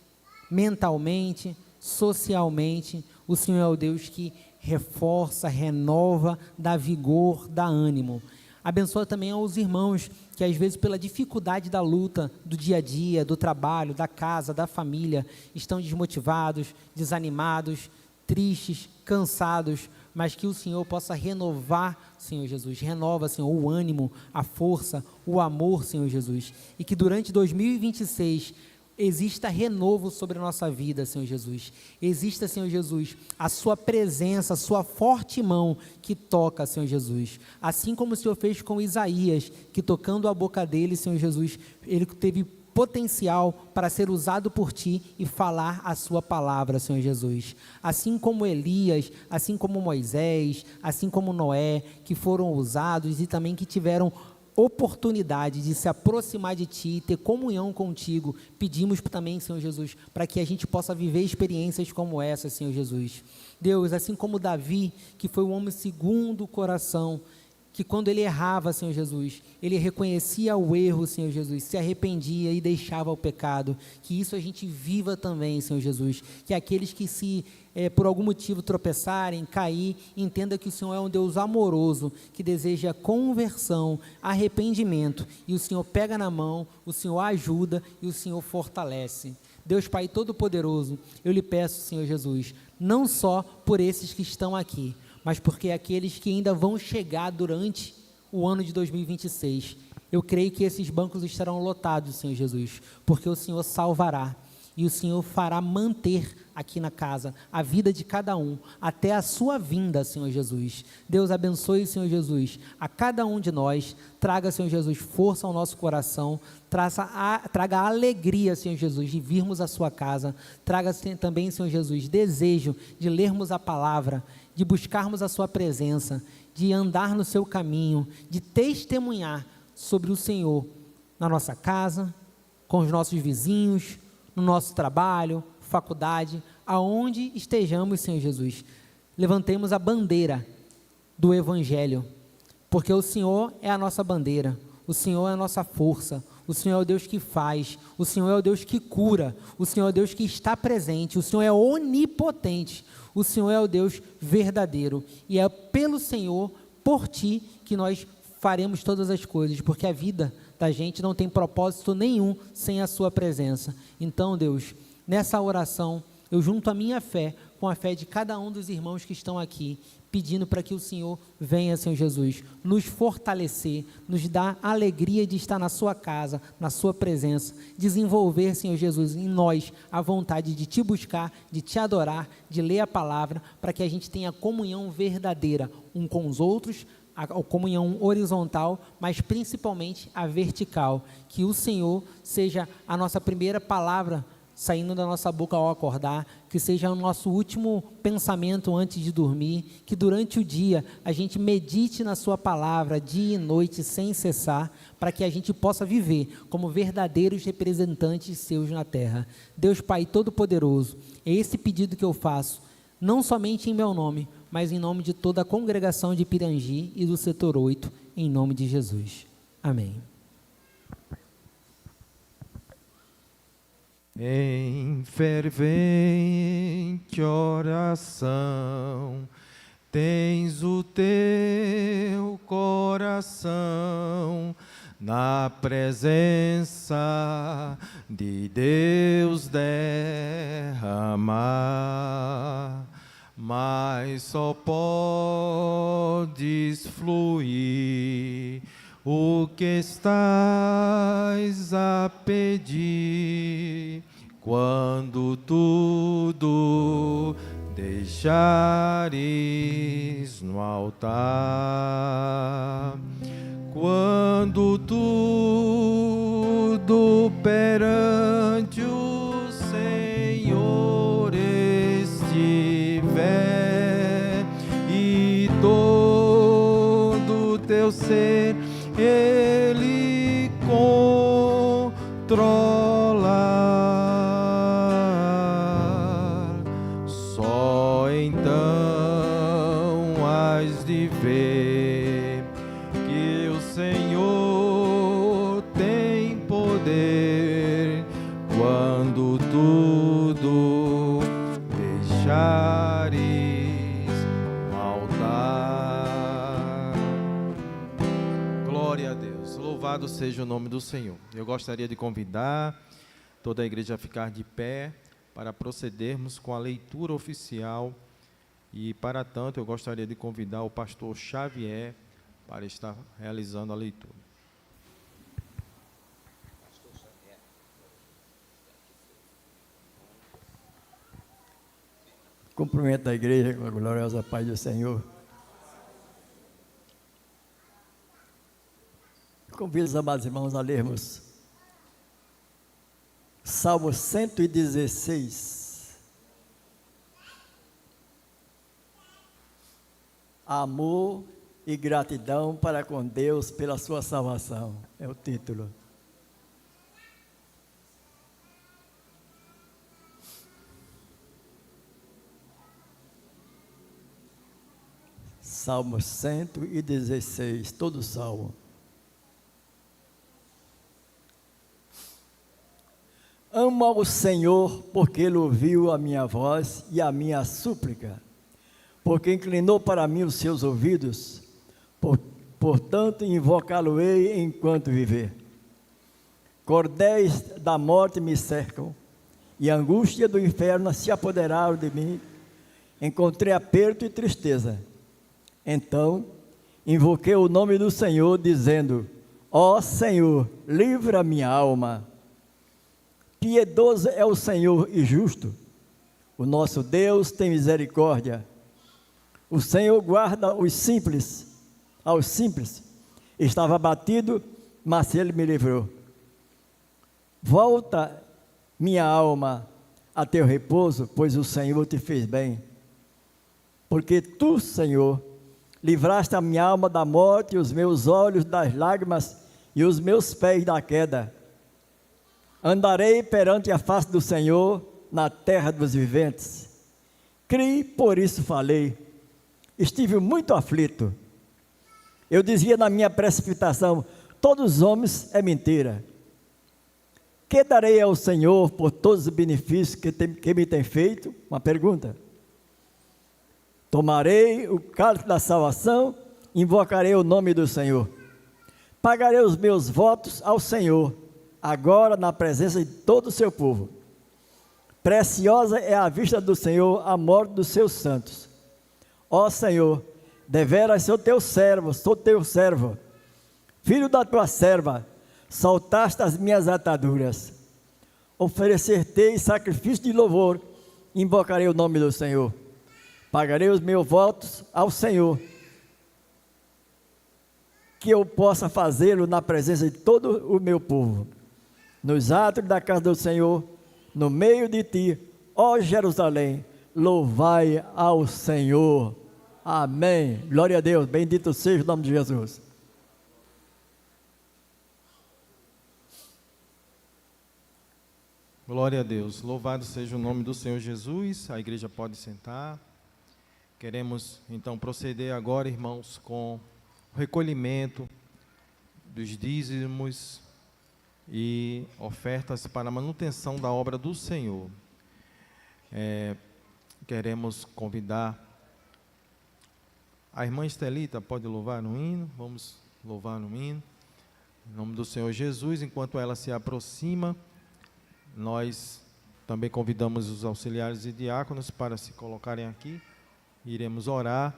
mentalmente, socialmente. O Senhor é o Deus que reforça, renova, dá vigor, dá ânimo. Abençoa também aos irmãos que às vezes pela dificuldade da luta, do dia a dia, do trabalho, da casa, da família, estão desmotivados, desanimados, tristes, cansados, mas que o Senhor possa renovar, Senhor Jesus, renova, Senhor, o ânimo, a força, o amor, Senhor Jesus, e que durante 2026 exista renovo sobre a nossa vida, Senhor Jesus. Exista, Senhor Jesus, a Sua presença, a Sua forte mão que toca, Senhor Jesus. Assim como o Senhor fez com Isaías, que tocando a boca dele, Senhor Jesus, ele teve potencial para ser usado por Ti e falar a Sua palavra, Senhor Jesus. Assim como Elias, assim como Moisés, assim como Noé, que foram usados e também que tiveram oportunidade de se aproximar de Ti e ter comunhão contigo, pedimos também, Senhor Jesus, para que a gente possa viver experiências como essa, Senhor Jesus. Deus, assim como Davi, que foi um homem segundo o coração, que quando ele errava, Senhor Jesus, ele reconhecia o erro, Senhor Jesus, se arrependia e deixava o pecado, que isso a gente viva também, Senhor Jesus, que aqueles que se por algum motivo tropeçarem, cair, entenda que o Senhor é um Deus amoroso, que deseja conversão, arrependimento, e o Senhor pega na mão, o Senhor ajuda e o Senhor fortalece. Deus Pai Todo-Poderoso, eu lhe peço, Senhor Jesus, não só por esses que estão aqui, mas porque aqueles que ainda vão chegar durante o ano de 2026, eu creio que esses bancos estarão lotados, Senhor Jesus, porque o Senhor salvará, e o Senhor fará manter aqui na casa a vida de cada um, até a sua vinda, Senhor Jesus. Deus abençoe, Senhor Jesus, a cada um de nós, traga, Senhor Jesus, força ao nosso coração, traga alegria, Senhor Jesus, de virmos à sua casa, traga também, Senhor Jesus, desejo de lermos a palavra, de buscarmos a sua presença, de andar no seu caminho, de testemunhar sobre o Senhor na nossa casa, com os nossos vizinhos, no nosso trabalho, faculdade, aonde estejamos, Senhor Jesus, levantemos a bandeira do Evangelho, porque o Senhor é a nossa bandeira, o Senhor é a nossa força, o Senhor é o Deus que faz, o Senhor é o Deus que cura, o Senhor é o Deus que está presente, o Senhor é onipotente, o Senhor é o Deus verdadeiro, e é pelo Senhor, por Ti, que nós faremos todas as coisas, porque a vida da gente não tem propósito nenhum sem a Sua presença. Então, Deus, nessa oração, eu junto a minha fé com a fé de cada um dos irmãos que estão aqui, pedindo para que o Senhor venha, Senhor Jesus, nos fortalecer, nos dar a alegria de estar na Sua casa, na Sua presença, desenvolver, Senhor Jesus, em nós a vontade de Te buscar, de Te adorar, de ler a palavra, para que a gente tenha comunhão verdadeira um com os outros, a comunhão horizontal, mas principalmente a vertical. Que o Senhor seja a nossa primeira palavra saindo da nossa boca ao acordar, que seja o nosso último pensamento antes de dormir, que durante o dia a gente medite na sua palavra dia e noite sem cessar, para que a gente possa viver como verdadeiros representantes seus na terra. Deus Pai Todo-Poderoso, é esse pedido que eu faço, não somente em meu nome, mas em nome de toda a congregação de Pirangi e do setor 8, em nome de Jesus. Amém. Em fervente oração, tens o teu coração na presença de Deus derramar, mas só podes fluir o que estás a pedir, quando tudo deixares no altar, quando tudo perante o Senhor estiver e todo teu ser Ele controlar, só então has de ver que o Senhor tem poder, quando tudo deixares maldar. Glória a Deus, louvado seja o nome do Senhor. Eu gostaria de convidar toda a igreja a ficar de pé para procedermos com a leitura oficial, e para tanto eu gostaria de convidar o pastor Xavier para estar realizando a leitura. Cumprimento a igreja com a gloriosa paz do Senhor. Convido os amados irmãos a lermos Salmo 116. Amor e gratidão para com Deus pela sua salvação, é o título. Salmo 116, todo o salmo. Amo ao Senhor, porque Ele ouviu a minha voz e a minha súplica, porque inclinou para mim os seus ouvidos, portanto invocá-lo-ei enquanto viver. Cordéis da morte me cercam, e a angústia do inferno se apoderaram de mim. Encontrei aperto e tristeza. Então invoquei o nome do Senhor, dizendo: ó Senhor, livra minha alma. Piedoso é o Senhor e justo. O nosso Deus tem misericórdia. O Senhor guarda os simples, aos simples. Estava abatido, mas Ele me livrou. Volta, minha alma, a teu repouso, pois o Senhor te fez bem. Porque tu, Senhor, livraste a minha alma da morte, os meus olhos das lágrimas e os meus pés da queda. Andarei perante a face do Senhor na terra dos viventes. Criei, por isso falei. Estive muito aflito. Eu dizia na minha precipitação: todos os homens é mentira. Que darei ao Senhor por todos os benefícios que me tem feito? Uma pergunta. Tomarei o cálice da salvação, invocarei o nome do Senhor. Pagarei os meus votos ao Senhor, agora na presença de todo o seu povo. Preciosa é a vista do Senhor a morte dos seus santos. Ó Senhor, deveras sou teu servo, filho da tua serva, soltaste as minhas ataduras. Oferecer-te sacrifício de louvor, invocarei o nome do Senhor. Pagarei os meus votos ao Senhor. que eu possa fazê-lo na presença de todo o meu povo, nos átrios da casa do Senhor, no meio de ti, ó Jerusalém, louvai ao Senhor. Amém. Glória a Deus, bendito seja o nome de Jesus. Glória a Deus, louvado seja o nome do Senhor Jesus. A igreja pode sentar. Queremos então proceder agora, irmãos, com o recolhimento dos dízimos e ofertas para a manutenção da obra do Senhor. Queremos convidar a irmã Estelita, pode louvar no hino? Vamos louvar no hino, em nome do Senhor Jesus. Enquanto ela se aproxima, nós também convidamos os auxiliares e diáconos para se colocarem aqui. Iremos orar,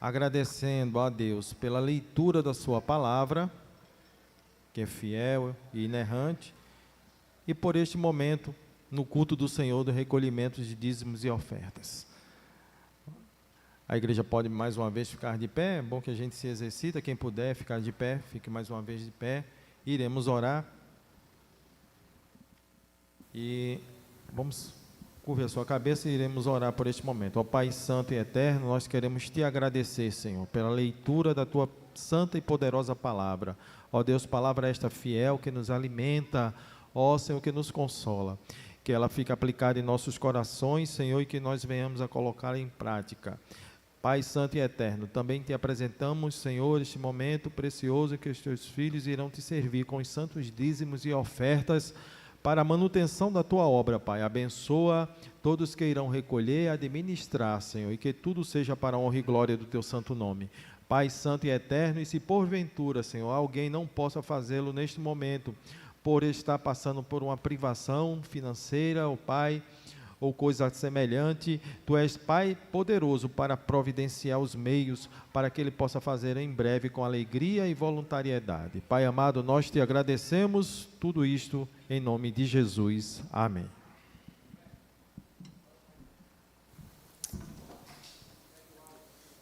agradecendo a Deus pela leitura da sua palavra, que é fiel e inerrante, e por este momento, no culto do Senhor, do recolhimento de dízimos e ofertas. A igreja pode mais uma vez ficar de pé, é bom que a gente se exercita, quem puder ficar de pé, fique mais uma vez de pé. Iremos orar. E vamos curvar a sua cabeça e iremos orar por este momento. Ó Pai Santo e Eterno, nós queremos te agradecer, Senhor, pela leitura da tua santa e poderosa palavra. Ó Deus, palavra esta fiel que nos alimenta, ó Senhor, que nos consola. Que ela fique aplicada em nossos corações, Senhor, e que nós venhamos a colocá-la em prática. Pai Santo e Eterno, também te apresentamos, Senhor, este momento precioso em que os teus filhos irão te servir com os santos dízimos e ofertas para a manutenção da tua obra, Pai. Abençoa todos que irão recolher e administrar, Senhor, e que tudo seja para a honra e glória do teu santo nome. Pai Santo e Eterno, e se porventura, Senhor, alguém não possa fazê-lo neste momento, por estar passando por uma privação financeira, ó Pai, ou coisa semelhante, Tu és Pai poderoso para providenciar os meios para que Ele possa fazer em breve com alegria e voluntariedade. Pai amado, nós Te agradecemos tudo isto em nome de Jesus. Amém.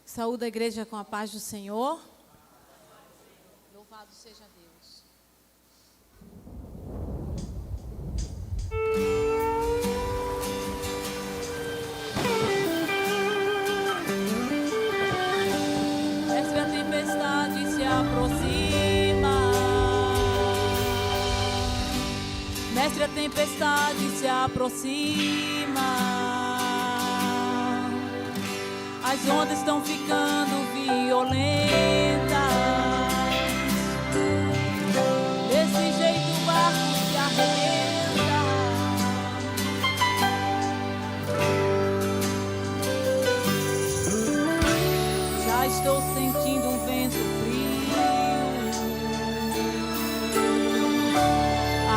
Saúde a igreja com a paz do Senhor. Louvado seja Deus. Mestre, a tempestade se aproxima. Mestre, a tempestade se aproxima. As ondas estão ficando violentas. Desse jeito o barco se arrebenta. Já estou sentindo um vento frio.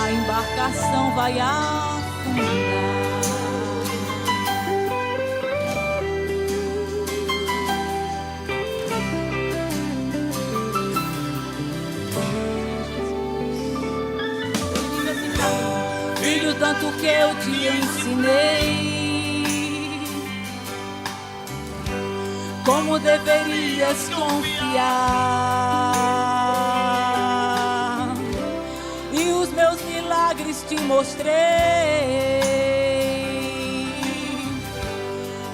A embarcação vai afundar. Tanto que eu te ensinei como deverias confiar, e os meus milagres te mostrei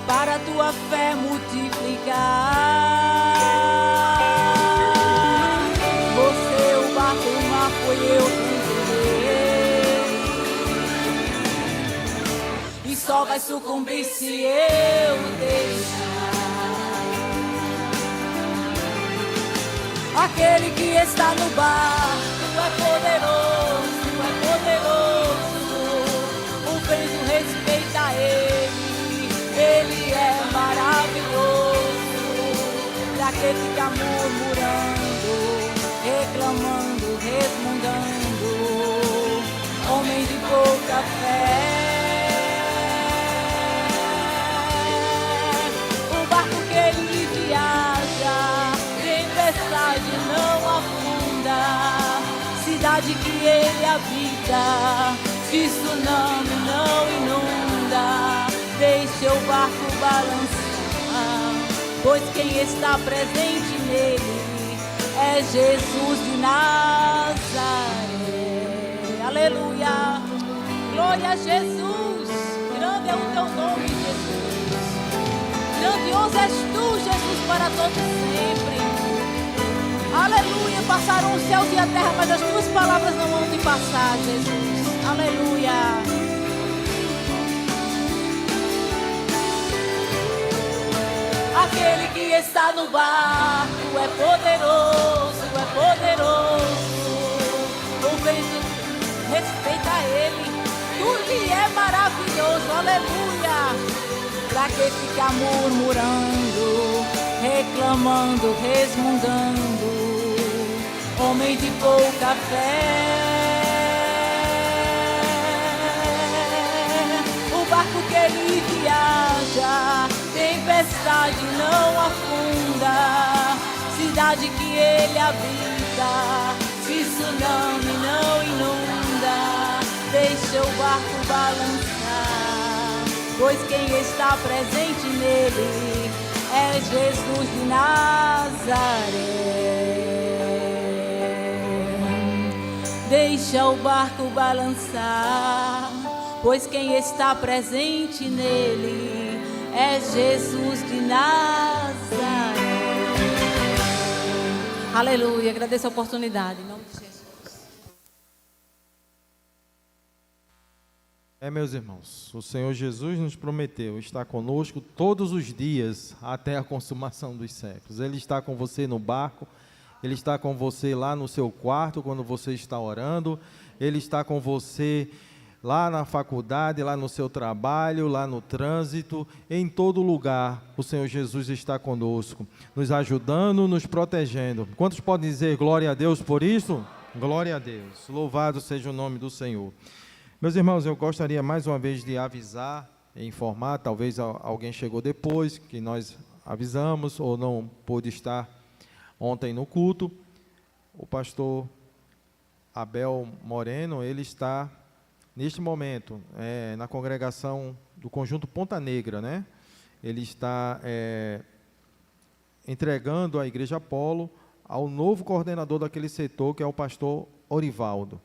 para a tua fé multiplicar. Você, o barco, o mar, foi eu. Só vai sucumbir se eu deixar. Aquele que está no barco é poderoso, é poderoso. O vento respeita ele é maravilhoso. Pra que ficar murmurando, reclamando, resmungando? Homem de pouca fé. Ele viaja, tempestade não afunda, cidade que ele habita, se tsunami não inunda. Deixe o barco balançar, pois quem está presente nele é Jesus de Nazaré. Aleluia. Glória a Jesus. Grande é o teu nome, Jesus. Grandioso és tu, Jesus, para todos sempre. Aleluia. Passaram os céus e a terra, mas as tuas palavras não vão te passar, Jesus. Aleluia. Aquele que está no barco é poderoso, é poderoso. O vento respeita ele, tudo lhe é maravilhoso, aleluia. Pra que ficar murmurando, reclamando, resmungando, homem de pouca fé? O barco que ele viaja, tempestade não afunda, cidade que ele habita, se tsunami não inunda, deixa o barco balançar, pois quem está presente nele é Jesus de Nazaré. Deixa o barco balançar, pois quem está presente nele é Jesus de Nazaré. Aleluia, agradeço a oportunidade, em nome de Jesus. Meus irmãos, o Senhor Jesus nos prometeu estar conosco todos os dias até a consumação dos séculos. Ele está com você no barco, Ele está com você lá no seu quarto quando você está orando, Ele está com você lá na faculdade, lá no seu trabalho, lá no trânsito, em todo lugar. O Senhor Jesus está conosco, nos ajudando, nos protegendo. Quantos podem dizer glória a Deus por isso? Glória a Deus, louvado seja o nome do Senhor. Meus irmãos, eu gostaria mais uma vez de avisar e informar, talvez alguém chegou depois, que nós avisamos ou não pôde estar ontem no culto. O pastor Abel Moreno, ele está neste momento na congregação do Conjunto Ponta Negra, né? Ele está entregando a Igreja Apolo ao novo coordenador daquele setor, que é o pastor Orivaldo.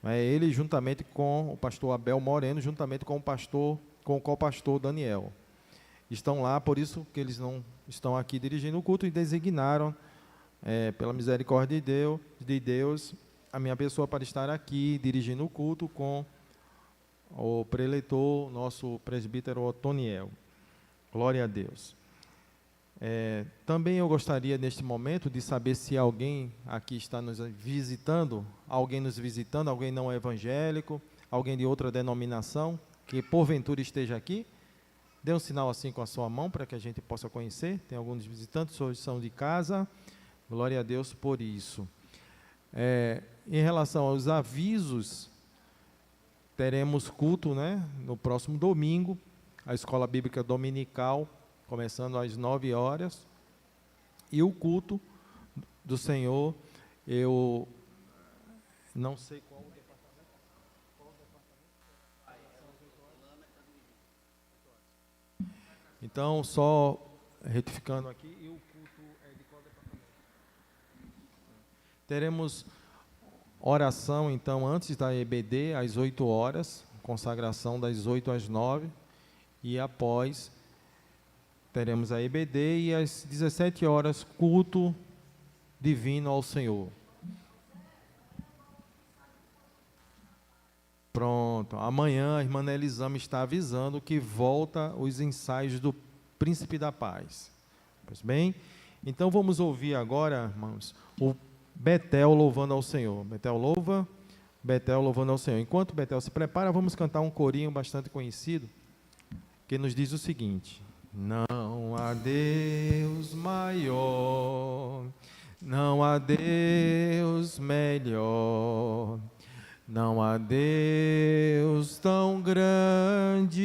Ele, juntamente com o pastor Abel Moreno, juntamente com o co-pastor Daniel. Estão lá, por isso que eles não estão aqui dirigindo o culto, e designaram, pela misericórdia de Deus, a minha pessoa para estar aqui dirigindo o culto com o preletor, nosso presbítero Otoniel. Glória a Deus. Também eu gostaria, neste momento, de saber se alguém aqui está nos visitando, alguém não evangélico, alguém de outra denominação, que porventura esteja aqui. Dê um sinal assim com a sua mão, para que a gente possa conhecer. Tem alguns visitantes, hoje são de casa. Glória a Deus por isso. Em relação aos avisos, teremos culto, né, no próximo domingo, a Escola Bíblica Dominical, começando às 9 horas, e o culto do Senhor, eu não sei qual o departamento. Então, só retificando aqui, e o culto é de qual departamento? Teremos oração, então, antes da EBD, às 8 horas, consagração das 8 às 9, e após teremos a EBD, e às 17 horas, culto divino ao Senhor. Pronto, amanhã a irmã Elisama está avisando que volta os ensaios do Príncipe da Paz. Pois bem, então vamos ouvir agora, irmãos, o Betel louvando ao Senhor. Betel louva, Betel louvando ao Senhor. Enquanto Betel se prepara, vamos cantar um corinho bastante conhecido, que nos diz o seguinte: não há Deus maior, não há Deus melhor, não há Deus tão grande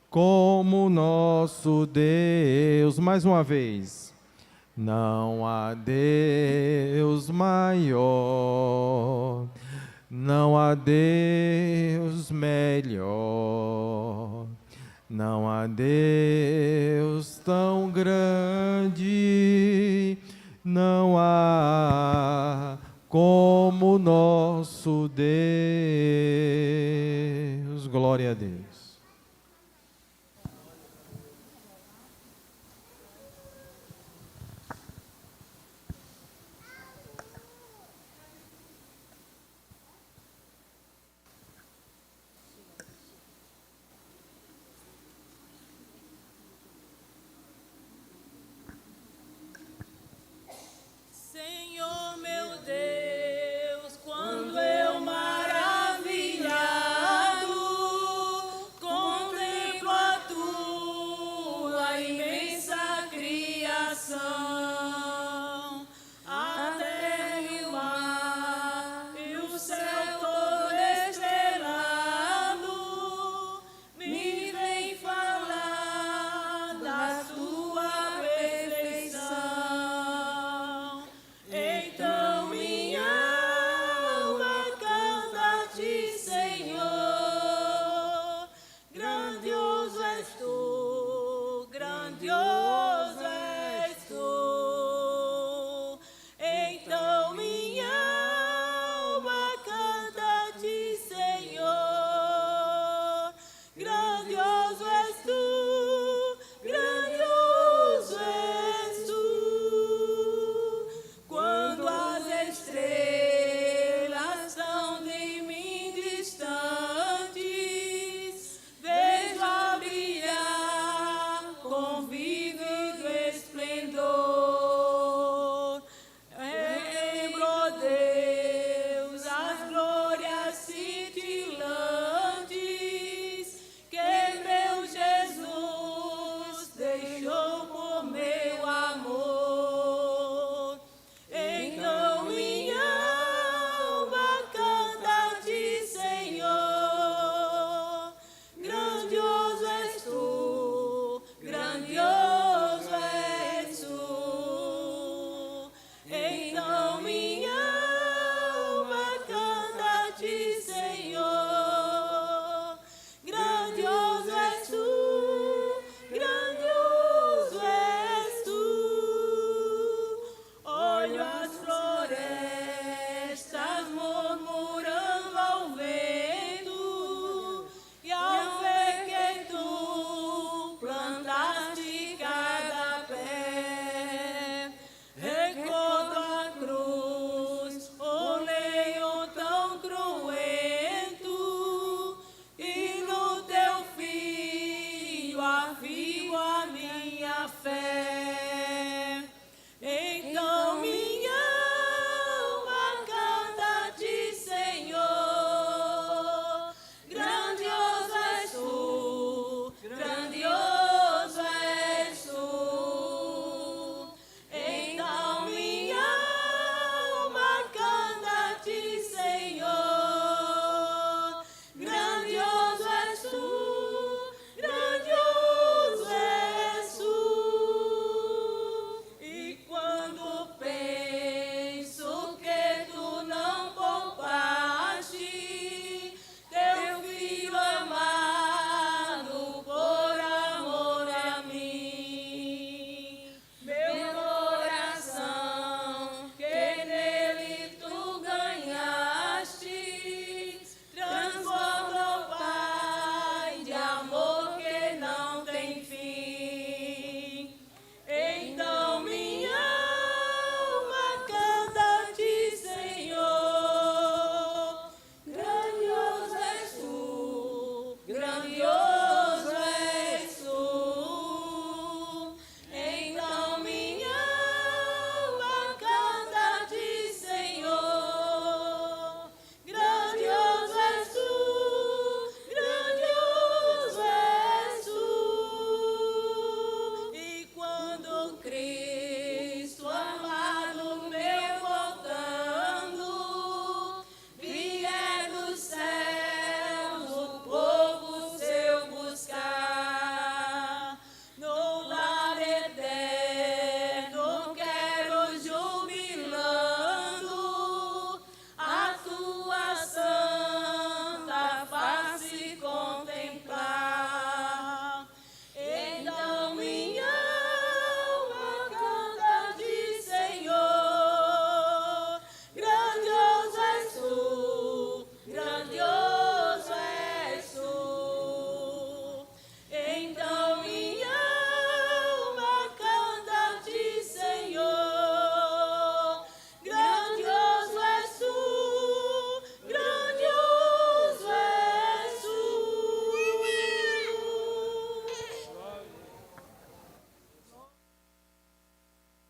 como nosso Deus. Mais uma vez. Não há Deus maior, não há Deus melhor, não há Deus tão grande, não há como nosso Deus. Glória a Deus. Senhor meu Deus, quando eu maravilhado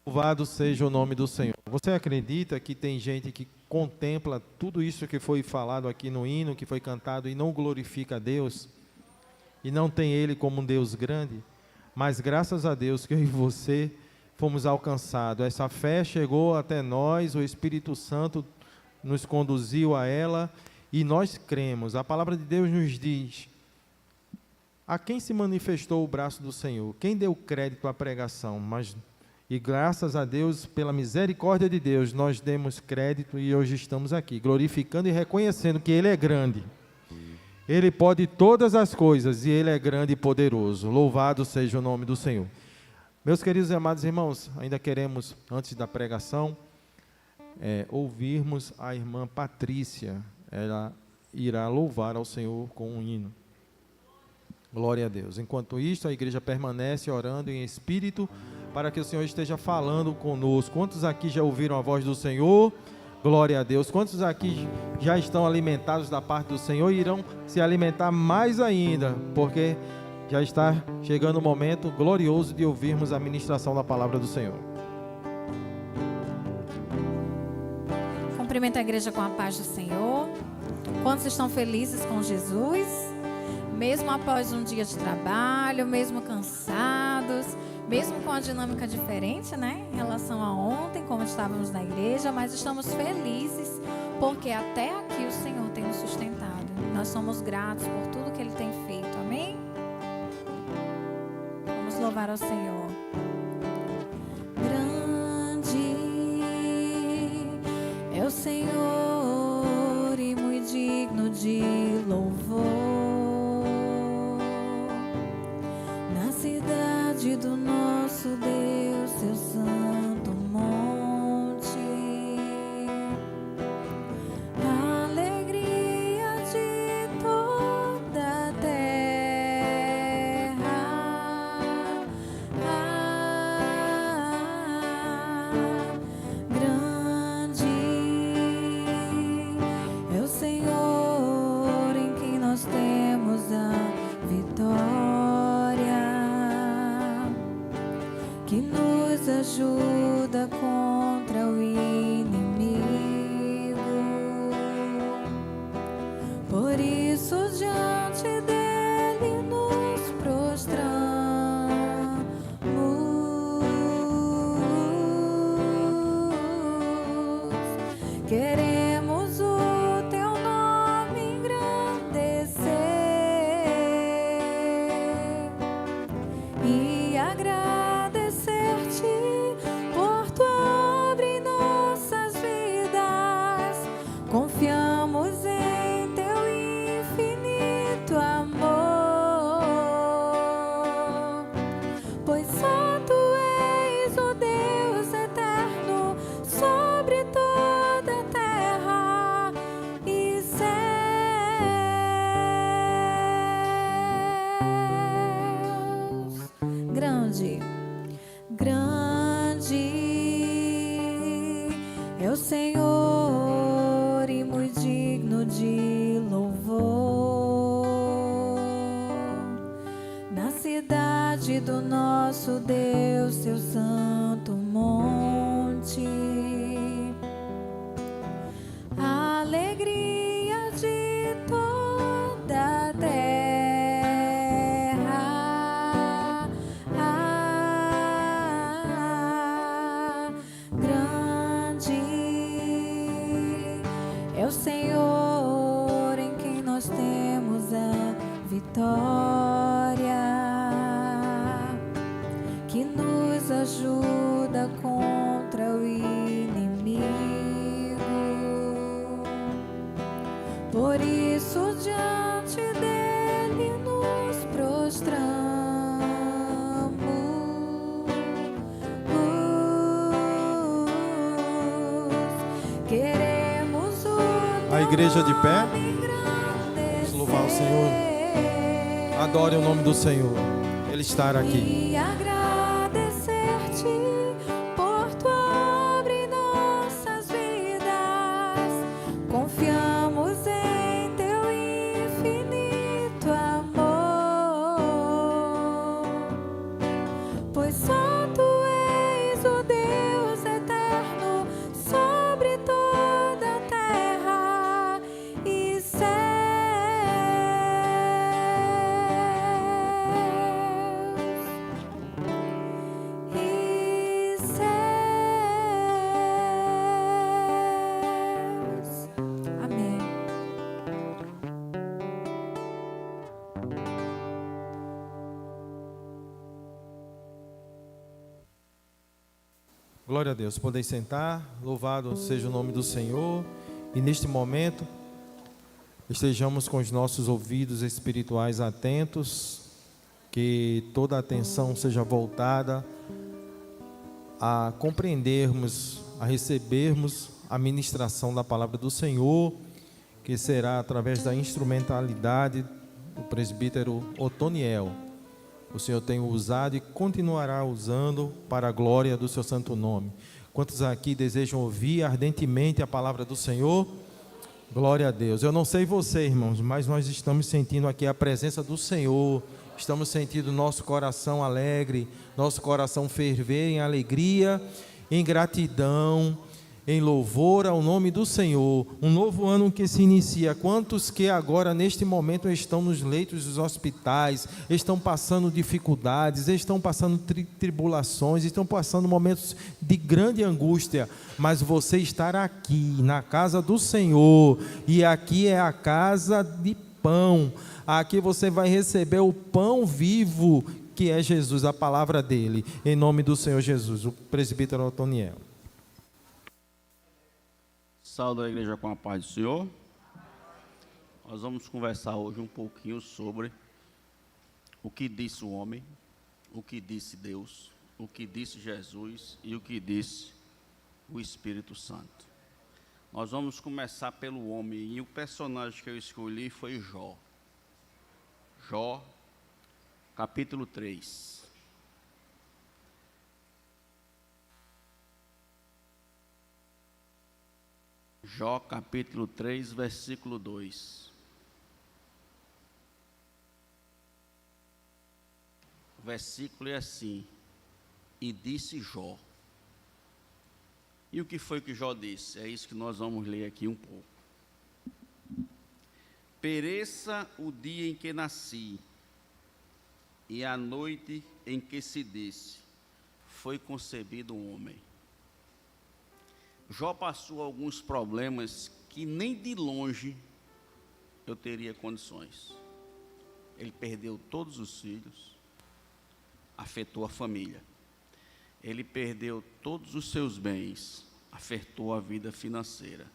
Louvado seja o nome do Senhor. Você acredita que tem gente que contempla tudo isso que foi falado aqui no hino, que foi cantado, e não glorifica a Deus? E não tem Ele como um Deus grande? Mas graças a Deus que eu e você fomos alcançados. Essa fé chegou até nós, o Espírito Santo nos conduziu a ela, e nós cremos. A palavra de Deus nos diz: a quem se manifestou o braço do Senhor? Quem deu crédito à pregação? E graças a Deus, pela misericórdia de Deus, nós demos crédito e hoje estamos aqui, glorificando e reconhecendo que Ele é grande. Ele pode todas as coisas e Ele é grande e poderoso. Louvado seja o nome do Senhor. Meus queridos e amados irmãos, ainda queremos, antes da pregação, ouvirmos a irmã Patrícia. Ela irá louvar ao Senhor com um hino. Glória a Deus. Enquanto isto, a igreja permanece orando em espírito, para que o Senhor esteja falando conosco. Quantos aqui já ouviram a voz do Senhor? Glória a Deus. Quantos aqui já estão alimentados da parte do Senhor e irão se alimentar mais ainda, porque já está chegando o momento glorioso de ouvirmos a ministração da palavra do Senhor. Cumprimento a igreja com a paz do Senhor. Quantos estão felizes com Jesus? Mesmo após um dia de trabalho, mesmo cansados, mesmo com a dinâmica diferente, né, em relação a ontem, como estávamos na igreja, mas estamos felizes, porque até aqui o Senhor tem nos sustentado. Nós somos gratos por tudo que Ele tem feito, amém? Vamos louvar ao Senhor. Grande é o Senhor e muito digno de louvor. Na cidade do nosso Deus, seu santo monte, a alegria de toda a terra, grande é o Senhor em quem nós temos a vitória, que nos ajuda contra o inimigo. Por isso diante dele nos prostramos. Queremos o teu nome engrandecer e agradecer-te por tua obra em nossas vidas. Confiamos em teu infinito amor, pois só tu és o Deus eterno sobre toda a terra e céus. Grande, grande é o Senhor e muito digno de louvor. Na cidade do nosso Deus, seu santo monte, a alegria de toda a terra, grande é o Senhor em quem nós temos a vitória, que nos ajuda contra o inimigo. Por isso diante dele nos prostramos. Queremos o A igreja de pé, vamos louvar o Senhor. Adore o nome do Senhor. Ele está aqui. e agradecer-te por tua obra em nossas vidas. Confiamos em teu infinito amor, pois só tu és o Deus Glória a Deus. Podem sentar. Louvado seja o nome do Senhor. E neste momento, estejamos com os nossos ouvidos espirituais atentos, que toda a atenção seja voltada a compreendermos, a recebermos a ministração da palavra do Senhor, que será através da instrumentalidade do presbítero Otoniel. O Senhor tem usado e continuará usando para a glória do seu santo nome. Quantos aqui desejam ouvir ardentemente a palavra do Senhor? Glória a Deus. Eu não sei você, irmãos, mas nós estamos sentindo aqui a presença do Senhor. Estamos sentindo nosso coração alegre, nosso coração ferver em alegria, em gratidão, em louvor ao nome do Senhor. Um novo ano que se inicia. Quantos que agora neste momento estão nos leitos dos hospitais, estão passando dificuldades, estão passando tribulações, estão passando momentos de grande angústia, mas você estará aqui na casa do Senhor, e aqui é a casa de pão. Aqui você vai receber o pão vivo, que é Jesus, a palavra dele, em nome do Senhor Jesus. O presbítero Otoniel. Saúde a igreja com a paz do Senhor. Nós vamos conversar hoje um pouquinho sobre o que disse o homem, o que disse Deus, o que disse Jesus e o que disse o Espírito Santo. Nós vamos começar pelo homem, e o personagem que eu escolhi foi Jó. Jó, capítulo 3. Jó, capítulo 3, versículo 2. O versículo é assim: e disse Jó. E o que foi que Jó disse? É isso que nós vamos ler aqui um pouco. Pereça o dia em que nasci, e a noite em que se disse, foi concebido um homem. Jó passou alguns problemas que nem de longe eu teria condições. Ele perdeu todos os filhos, afetou a família. Ele perdeu todos os seus bens, afetou a vida financeira.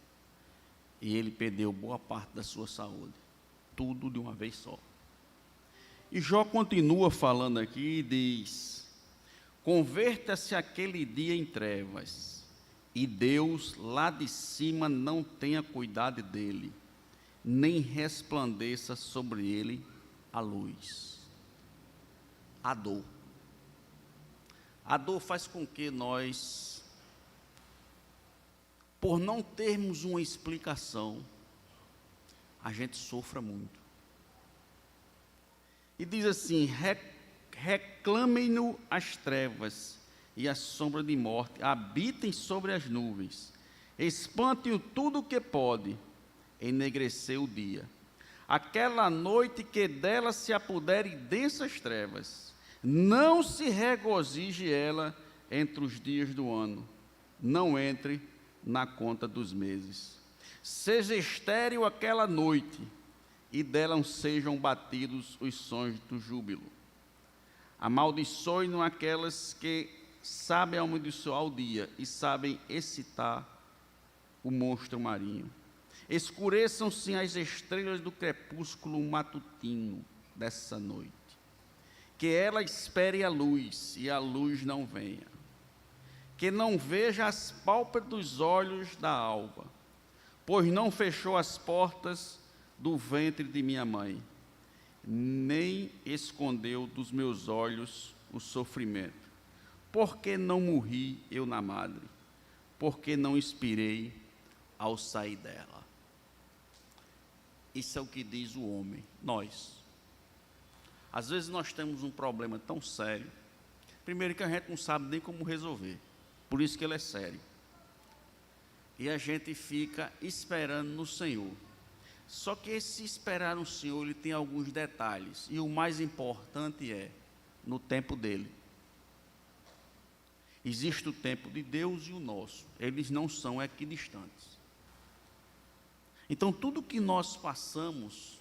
E ele perdeu boa parte da sua saúde. Tudo de uma vez só. E Jó continua falando aqui e diz: converta-se aquele dia em trevas, e Deus lá de cima não tenha cuidado dele, nem resplandeça sobre ele a luz. A dor. A dor faz com que nós, por não termos uma explicação, a gente sofra muito. E diz assim: reclamem-no as trevas e a sombra de morte, habitem sobre as nuvens, espante-o tudo o que pode, enegrecer o dia. Aquela noite que dela se apoderem densas trevas, não se regozije ela entre os dias do ano, não entre na conta dos meses. Seja estéril aquela noite, e dela sejam batidos os sons do júbilo. Amaldiçoe-no aquelas que sabem amaldiçoar o dia e sabem excitar o monstro marinho. Escureçam-se as estrelas do crepúsculo matutino dessa noite. Que ela espere a luz e a luz não venha. Que não veja as pálpebras dos olhos da alva, pois não fechou as portas do ventre de minha mãe, nem escondeu dos meus olhos o sofrimento. Por que não morri eu na madre? Por que não expirei ao sair dela? Isso é o que diz o homem, nós. Às vezes nós temos um problema tão sério, primeiro que a gente não sabe nem como resolver, por isso que ele é sério. E a gente fica esperando no Senhor. Só que esse esperar no Senhor, ele tem alguns detalhes, e o mais importante é no tempo dele. Existe o tempo de Deus e o nosso, eles não são equidistantes. Então tudo que nós passamos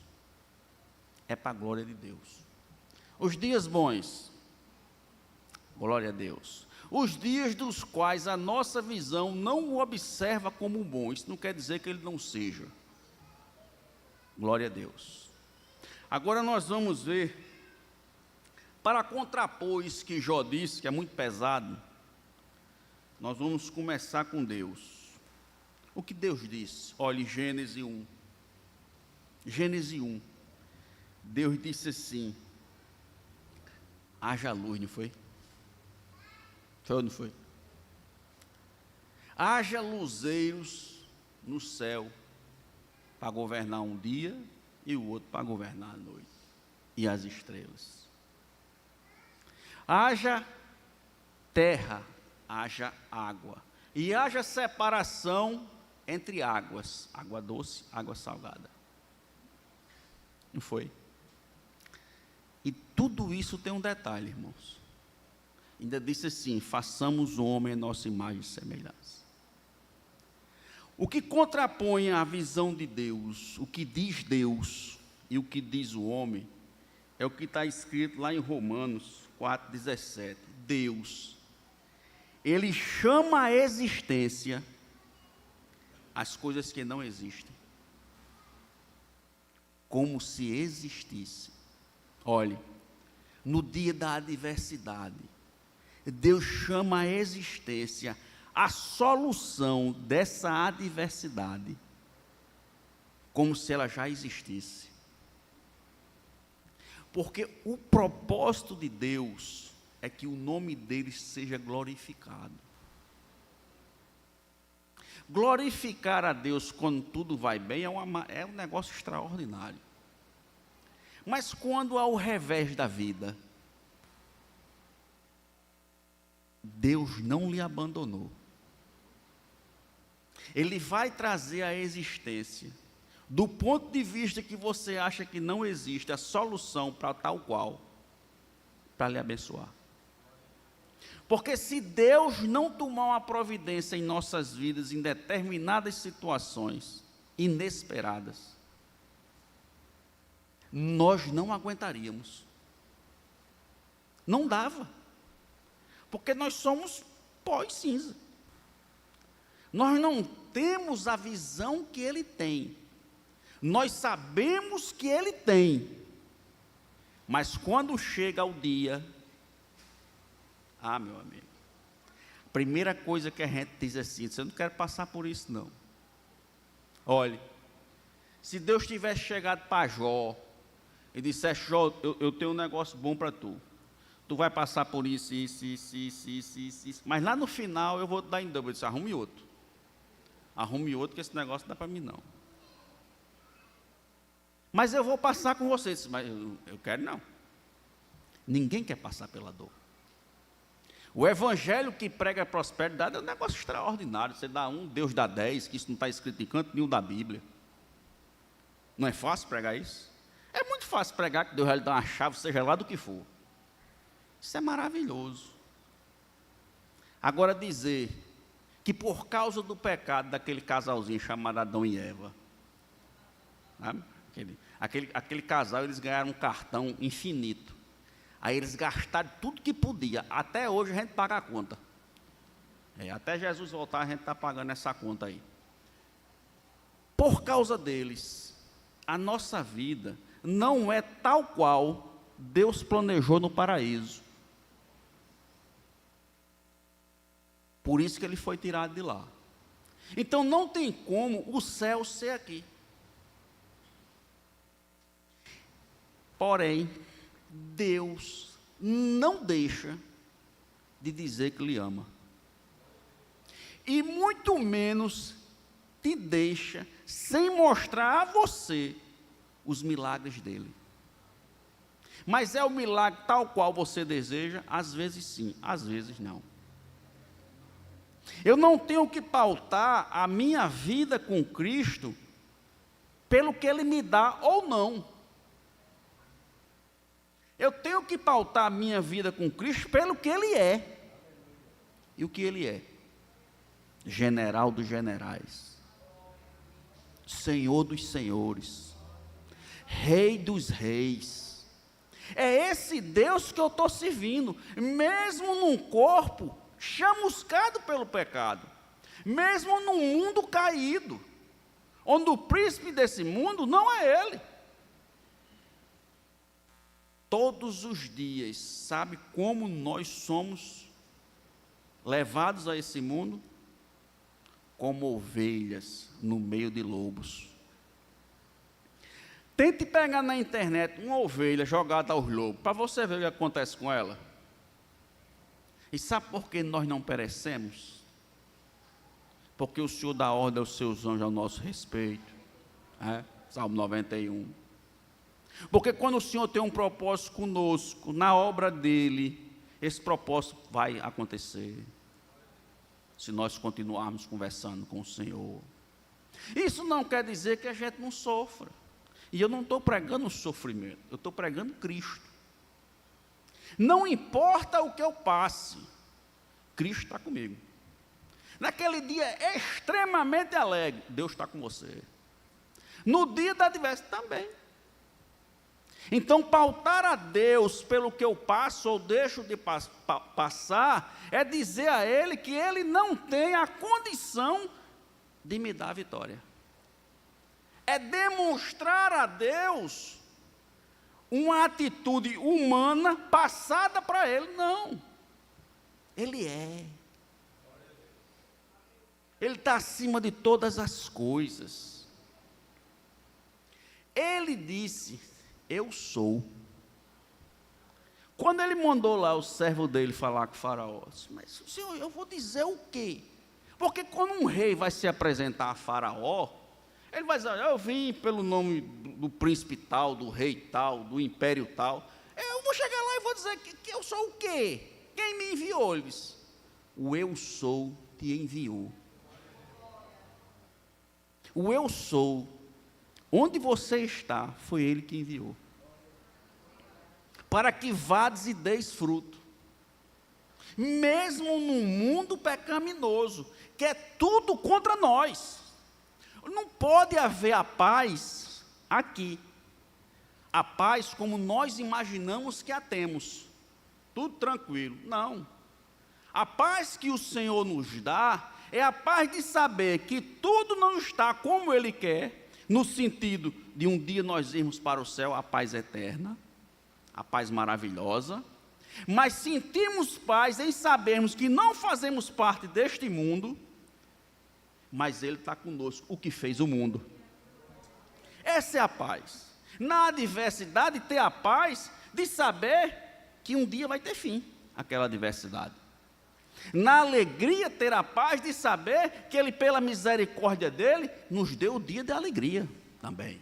é para a glória de Deus. Os dias bons, glória a Deus. os dias dos quais a nossa visão não o observa como bom. Isso não quer dizer que ele não seja. Glória a Deus. Agora nós vamos ver, para contrapor isso que Jó disse, que é muito pesado, nós vamos começar com Deus. O que Deus disse? Olhe, Gênesis 1. Gênesis 1. Deus disse assim: haja luz, não foi? Foi ou não foi? Haja luzeiros no céu para governar um dia e o outro para governar a noite, e as estrelas. Haja terra, haja água, e haja separação entre águas, água doce, água salgada. Não foi? E tudo isso tem um detalhe, irmãos. Ainda disse assim: façamos o homem a nossa imagem e semelhança. O que contrapõe a visão de Deus, o que diz Deus e o que diz o homem, é o que está escrito lá em Romanos 4,17. Deus, Ele chama a existência as coisas que não existem, como se existisse. Olhe, no dia da adversidade, Deus chama a existência a solução dessa adversidade, como se ela já existisse. Porque o propósito de Deus é que o nome dele seja glorificado. Glorificar a Deus quando tudo vai bem é um negócio extraordinário. Mas quando há o revés da vida, Deus não lhe abandonou. Ele vai trazer a existência, do ponto de vista que você acha que não existe, a solução para tal qual, para lhe abençoar. Porque se Deus não tomar uma providência em nossas vidas, em determinadas situações inesperadas, nós não aguentaríamos. Não dava. Porque nós somos pó e cinza. Nós não temos a visão que Ele tem. Nós sabemos que Ele tem. Mas quando chega o dia, meu amigo, a primeira coisa que a gente diz assim: eu não quero passar por isso não. Olhe, se Deus tivesse chegado para Jó e dissesse: Jó, eu tenho um negócio bom para tu. Tu vai passar por isso, mas lá no final eu vou te dar em dobro. Eu disse: arrume outro, que esse negócio não dá para mim não. Mas eu vou passar com você. Disse, mas eu quero não. Ninguém quer passar pela dor. O evangelho que prega a prosperidade é um negócio extraordinário. Você dá um, Deus dá 10, que isso não está escrito em canto nenhum da Bíblia. Não é fácil pregar isso? É muito fácil pregar que Deus vai lhe dar uma chave, seja lá do que for. Isso é maravilhoso. Agora dizer que por causa do pecado daquele casalzinho chamado Adão e Eva, sabe? Aquele casal, eles ganharam um cartão infinito. Aí eles gastaram tudo que podia. Até hoje a gente paga a conta. Até Jesus voltar a gente está pagando essa conta aí. Por causa deles, a nossa vida não é tal qual Deus planejou no paraíso. Por isso que ele foi tirado de lá. Então não tem como o céu ser aqui. Porém, Deus não deixa de dizer que lhe ama. E muito menos te deixa sem mostrar a você os milagres dele. Mas é o milagre tal qual você deseja? Às vezes sim, às vezes não. Eu não tenho que pautar a minha vida com Cristo pelo que Ele me dá ou não. Eu tenho que pautar a minha vida com Cristo pelo que Ele é. E o que Ele é? General dos generais, Senhor dos senhores, Rei dos reis. É esse Deus que eu estou servindo, mesmo num corpo chamuscado pelo pecado, mesmo num mundo caído, onde o príncipe desse mundo não é ele. Todos os dias, sabe como nós somos levados a esse mundo? Como ovelhas no meio de lobos. Tente pegar na internet uma ovelha jogada aos lobos, para você ver o que acontece com ela. E sabe por que nós não perecemos? Porque o Senhor dá ordem aos seus anjos ao nosso respeito. Salmo 91. Porque quando o Senhor tem um propósito conosco, na obra dEle, esse propósito vai acontecer. Se nós continuarmos conversando com o Senhor. Isso não quer dizer que a gente não sofra. E eu não estou pregando o sofrimento, eu estou pregando Cristo. Não importa o que eu passe, Cristo está comigo. Naquele dia extremamente alegre, Deus está com você. No dia da adversidade também. Então, pautar a Deus pelo que eu passo ou deixo de passar, é dizer a Ele que Ele não tem a condição de me dar a vitória. É demonstrar a Deus uma atitude humana passada para Ele. Não. Ele é. Ele está acima de todas as coisas. Ele disse: eu sou. Quando ele mandou lá o servo dele falar com o faraó, disse, mas Senhor, eu vou dizer o quê? Porque quando um rei vai se apresentar a faraó, ele vai dizer, eu vim pelo nome do príncipe tal, do rei tal, do império tal. Eu vou chegar lá e vou dizer que eu sou o quê? Quem me enviou? Ele disse, o eu sou te enviou. O eu sou, onde você está, foi Ele que enviou. Para que vades e deis fruto. Mesmo num mundo pecaminoso, que é tudo contra nós. Não pode haver a paz aqui. A paz como nós imaginamos que a temos. Tudo tranquilo. Não. A paz que o Senhor nos dá é a paz de saber que tudo não está como Ele quer, no sentido de um dia nós irmos para o céu, a paz eterna, a paz maravilhosa, mas sentimos paz em sabermos que não fazemos parte deste mundo, mas Ele está conosco, o que fez o mundo. Essa é a paz. Na adversidade, ter a paz de saber que um dia vai ter fim, aquela adversidade. Na alegria, ter a paz de saber que Ele, pela misericórdia dEle, nos deu o dia de alegria também.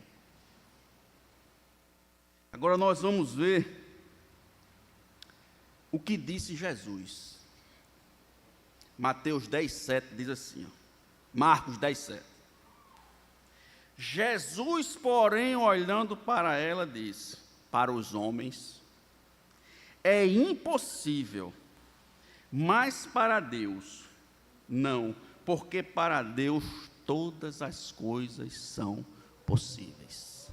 Agora nós vamos ver o que disse Jesus. Mateus 10:7 diz assim, Marcos 10:7. Jesus, porém, olhando para ela, disse, para os homens, é impossível, mas para Deus, não, porque para Deus todas as coisas são possíveis.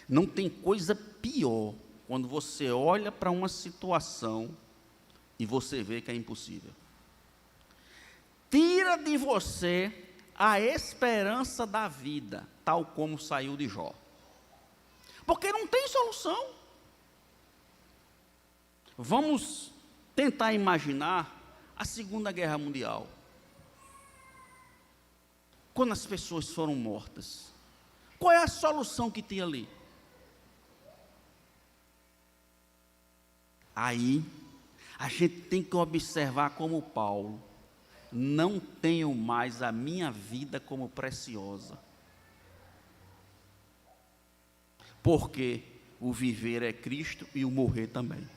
Não tem coisa pior quando você olha para uma situação e você vê que é impossível. Tira de você a esperança da vida, tal como saiu de Jó. Porque não tem solução. Vamos tentar imaginar a Segunda Guerra Mundial. Quando as pessoas foram mortas, qual é a solução que tinha ali? Aí, a gente tem que observar como Paulo, não tenho mais a minha vida como preciosa. Porque o viver é Cristo e o morrer também.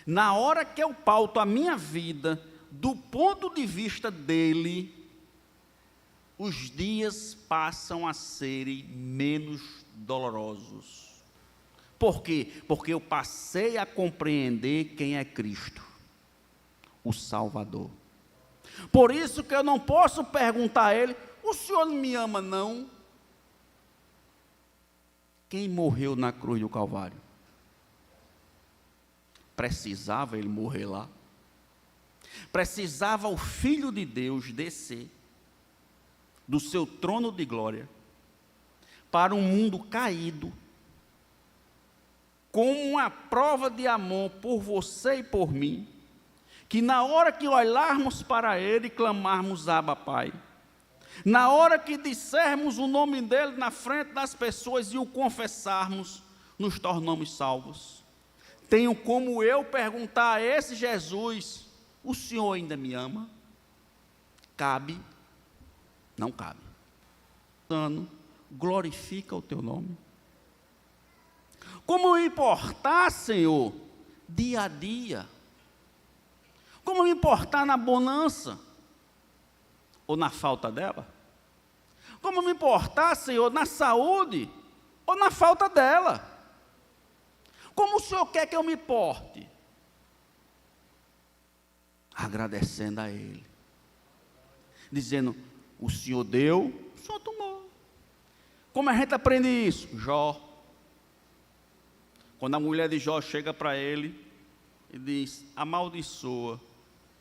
Na hora que eu pauto a minha vida do ponto de vista dele, os dias passam a serem menos dolorosos. Por quê? Porque eu passei a compreender quem é Cristo, o Salvador. Por isso que eu não posso perguntar a Ele, o Senhor não me ama não? Quem morreu na cruz do Calvário? Precisava Ele morrer lá? Precisava o Filho de Deus descer do seu trono de glória para um mundo caído, como uma prova de amor por você e por mim, que na hora que olharmos para Ele e clamarmos Abba, Pai, na hora que dissermos o nome dEle na frente das pessoas e o confessarmos, nos tornamos salvos. Tenho como eu perguntar a esse Jesus: o Senhor ainda me ama? Cabe? Não cabe. Glorifica o teu nome. Como me importar, Senhor, dia a dia? Como me importar na bonança ou na falta dela? Como me importar, Senhor, na saúde ou na falta dela? Como o Senhor quer que eu me porte? Agradecendo a Ele, dizendo: o Senhor deu, o Senhor tomou. Como a gente aprende isso? Jó. Quando a mulher de Jó chega para ele e diz: amaldiçoa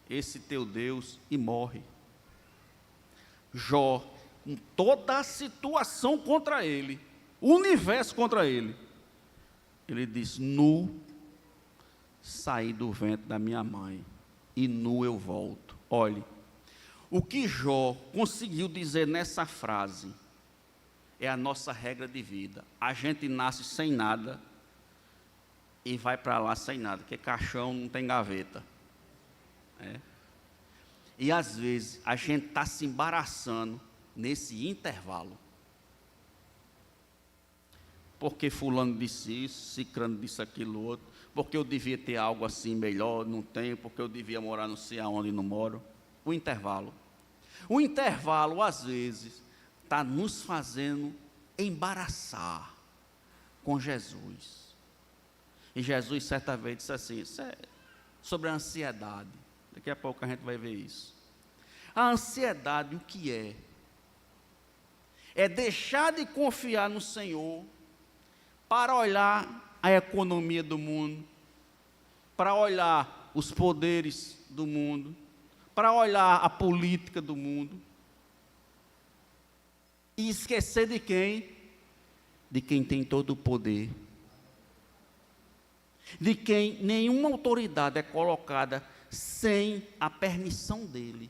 esse teu Deus e morre. Jó, com toda a situação contra ele, o universo contra ele, ele diz: nu saí do ventre da minha mãe e nu eu volto. Olhe, o que Jó conseguiu dizer nessa frase é a nossa regra de vida. A gente nasce sem nada e vai para lá sem nada, porque caixão não tem gaveta. E às vezes a gente está se embaraçando nesse intervalo. Porque fulano disse isso, cicrano disse aquilo outro, porque eu devia ter algo assim melhor, não tenho, porque eu devia morar não sei aonde e não moro. O intervalo. O intervalo, às vezes, está nos fazendo embaraçar com Jesus. E Jesus, certa vez, disse assim, isso é sobre a ansiedade. Daqui a pouco a gente vai ver isso. A ansiedade, o que é? É deixar de confiar no Senhor para olhar a economia do mundo, para olhar os poderes do mundo, para olhar a política do mundo, e esquecer de quem? De quem tem todo o poder, de quem nenhuma autoridade é colocada sem a permissão dele.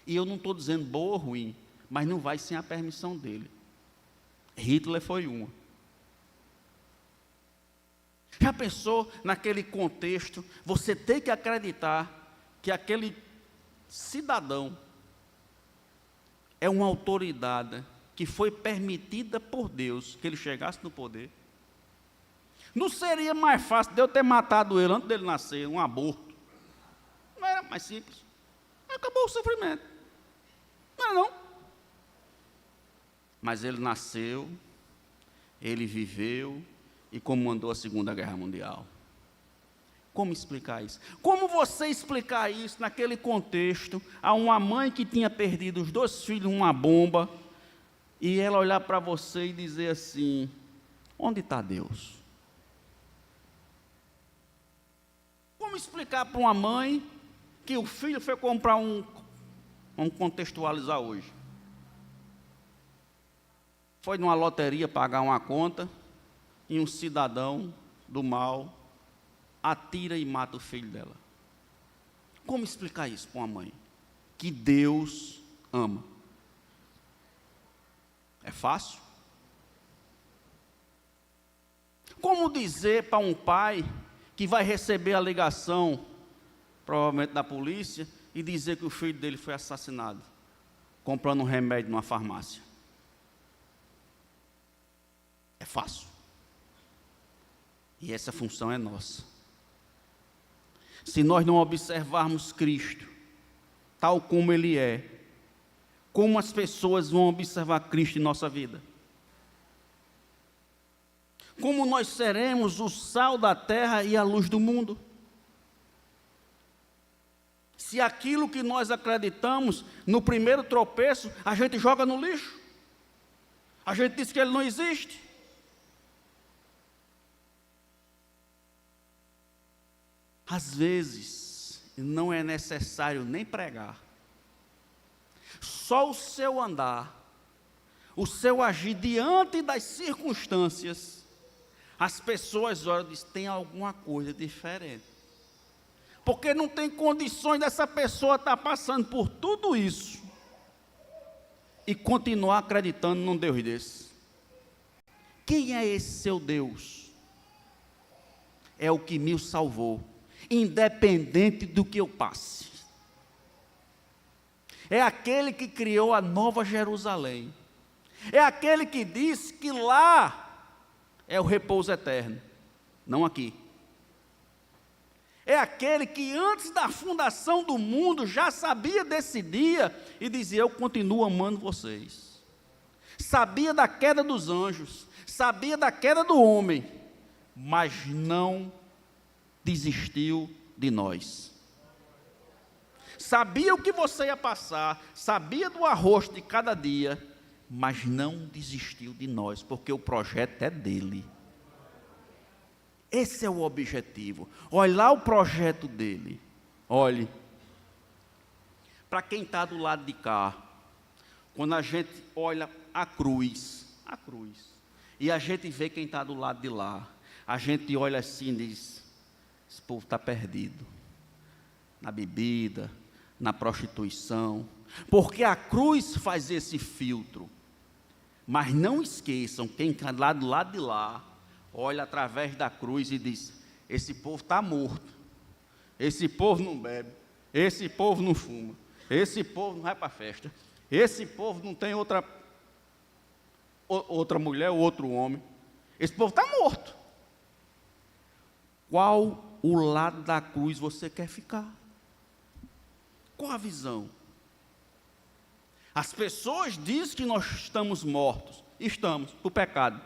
E eu não estou dizendo boa ou ruim, mas não vai sem a permissão dele. Hitler foi uma. Já pensou naquele contexto, você tem que acreditar que aquele cidadão é uma autoridade que foi permitida por Deus que ele chegasse no poder? Não seria mais fácil de eu ter matado ele antes dele nascer, um aborto? Não era mais simples? Acabou o sofrimento. Não era não. Mas ele nasceu, ele viveu e comandou a Segunda Guerra Mundial. Como explicar isso? Como você explicar isso naquele contexto, a uma mãe que tinha perdido os 2 filhos numa bomba, e ela olhar para você e dizer assim: onde está Deus? Como explicar para uma mãe que o filho foi comprar vamos contextualizar hoje, foi numa loteria pagar uma conta, e um cidadão do mal atira e mata o filho dela? Como explicar isso para uma mãe que Deus ama? É fácil? Como dizer para um pai que vai receber a ligação, provavelmente da polícia, e dizer que o filho dele foi assassinado, comprando um remédio numa farmácia? É fácil. E essa função é nossa. Se nós não observarmos Cristo, tal como Ele é, como as pessoas vão observar Cristo em nossa vida? Como nós seremos o sal da terra e a luz do mundo? Se aquilo que nós acreditamos, no primeiro tropeço, a gente joga no lixo, a gente diz que ele não existe. Às vezes, não é necessário nem pregar. Só o seu andar, o seu agir diante das circunstâncias, as pessoas olham e dizem, tem alguma coisa diferente. Porque não tem condições dessa pessoa estar passando por tudo isso e continuar acreditando num Deus desse. Quem é esse seu Deus? É o que me salvou, independente do que eu passe. É aquele que criou a Nova Jerusalém. É aquele que diz que lá é o repouso eterno, não aqui. É aquele que antes da fundação do mundo já sabia desse dia e dizia, eu continuo amando vocês. Sabia da queda dos anjos, sabia da queda do homem, mas não desistiu de nós. Sabia o que você ia passar, sabia do arroz de cada dia, mas não desistiu de nós, porque o projeto é dele. Esse é o objetivo. Olhe lá o projeto dele. Olhe. Para quem está do lado de cá, quando a gente olha a cruz, e a gente vê quem está do lado de lá, a gente olha assim e diz, esse povo está perdido. Na bebida, na prostituição. Porque a cruz faz esse filtro. Mas não esqueçam, quem está lá do lado de lá, olha através da cruz e diz, esse povo está morto, esse povo não bebe, esse povo não fuma, esse povo não vai para a festa, esse povo não tem outra mulher ou outro homem, esse povo está morto. Qual o lado da cruz você quer ficar? Qual a visão? As pessoas dizem que nós estamos mortos, estamos, por pecado,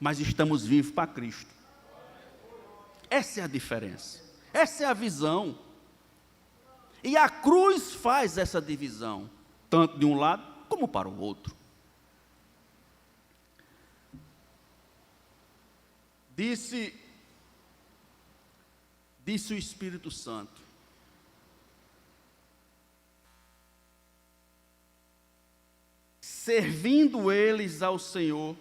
mas estamos vivos para Cristo. Essa é a diferença, essa é a visão. E a cruz faz essa divisão, tanto de um lado como para o outro. Disse o Espírito Santo, servindo eles ao Senhor,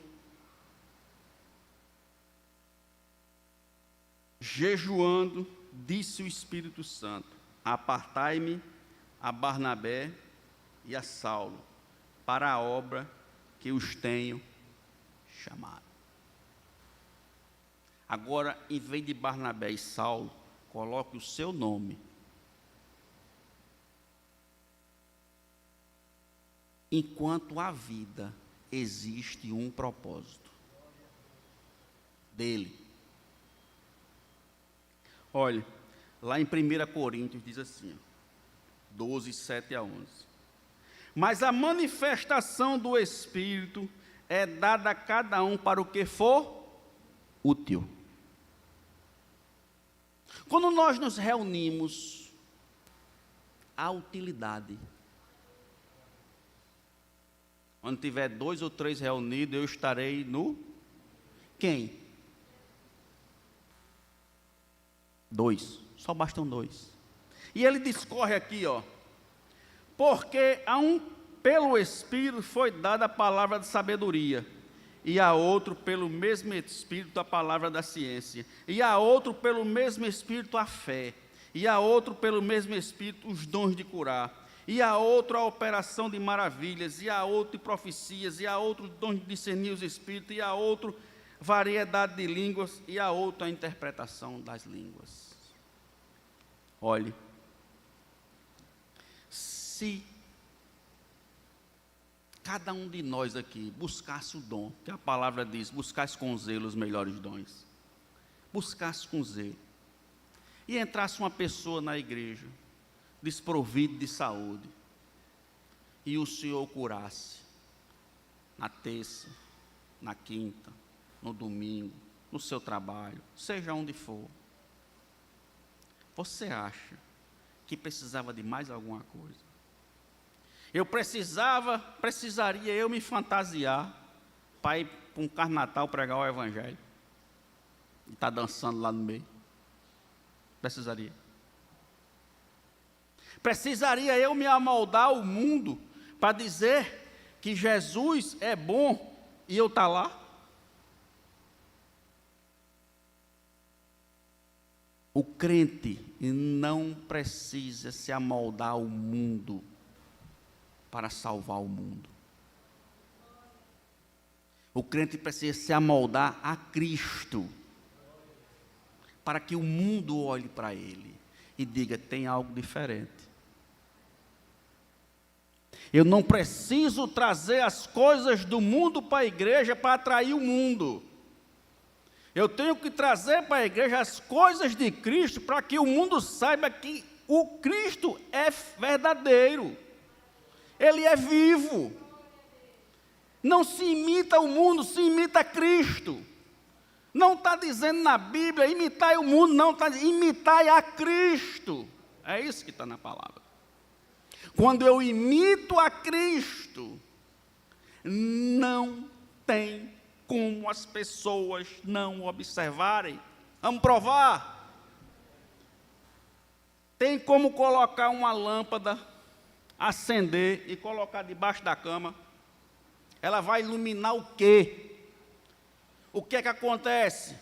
jejuando, disse o Espírito Santo, apartai-me a Barnabé e a Saulo, para a obra que os tenho chamado. Agora, em vez de Barnabé e Saulo, coloque o seu nome. Enquanto há vida, existe um propósito dele. Olha, lá em 1 Coríntios diz assim, 12, 7 a 11. Mas a manifestação do Espírito é dada a cada um para o que for útil. Quando nós nos reunimos, há utilidade. Quando tiver 2 ou 3 reunidos, eu estarei no quem? 2, só bastam 2. E ele discorre aqui, ó. Porque a um pelo Espírito foi dada a palavra de sabedoria, e a outro pelo mesmo Espírito a palavra da ciência, e a outro pelo mesmo Espírito a fé, e a outro pelo mesmo Espírito os dons de curar, e a outro a operação de maravilhas, e a outro profecias, e a outro dons de discernir os Espíritos, e a outro variedade de línguas, e a outro a interpretação das línguas. Olhe, se cada um de nós aqui buscasse o dom, que a palavra diz, buscasse com zelo os melhores dons, buscasse com zelo, e entrasse uma pessoa na igreja, desprovida de saúde, e o Senhor curasse, na terça, na quinta, no domingo, no seu trabalho, seja onde for, você acha que precisava de mais alguma coisa? Eu precisaria eu me fantasiar para ir para um carnaval pregar o evangelho e estar dançando lá no meio? Precisaria. Precisaria eu me amoldar ao mundo para dizer que Jesus é bom e eu estar lá? O crente não precisa se amoldar ao mundo para salvar o mundo. O crente precisa se amoldar a Cristo, para que o mundo olhe para ele e diga: tem algo diferente. Eu não preciso trazer as coisas do mundo para a igreja para atrair o mundo. Eu tenho que trazer para a igreja as coisas de Cristo para que o mundo saiba que o Cristo é verdadeiro. Ele é vivo. Não se imita o mundo, se imita Cristo. Não está dizendo na Bíblia imitai o mundo, não, está dizendo imitai a Cristo. É isso que está na palavra. Quando eu imito a Cristo, não tem como as pessoas não observarem. Vamos provar. Tem como colocar uma lâmpada, acender e colocar debaixo da cama. Ela vai iluminar o quê? O que é que acontece?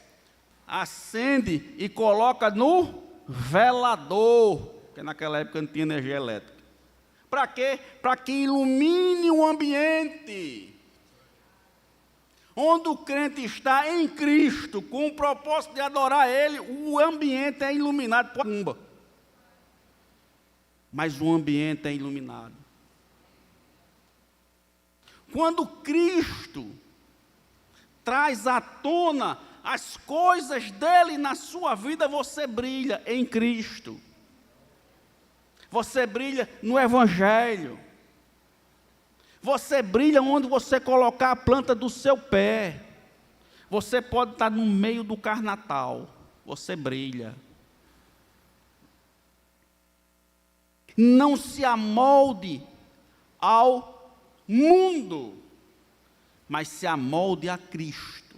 Acende e coloca no velador, porque naquela época não tinha energia elétrica. Para quê? Para que ilumine o ambiente. Onde o crente está em Cristo, com o propósito de adorar Ele, o ambiente é iluminado por bomba. Mas o ambiente é iluminado. Quando Cristo traz à tona as coisas dele na sua vida, você brilha em Cristo. Você brilha no Evangelho. Você brilha onde você colocar a planta do seu pé. Você pode estar no meio do carnatal. Você brilha. Não se amolde ao mundo, mas se amolde a Cristo.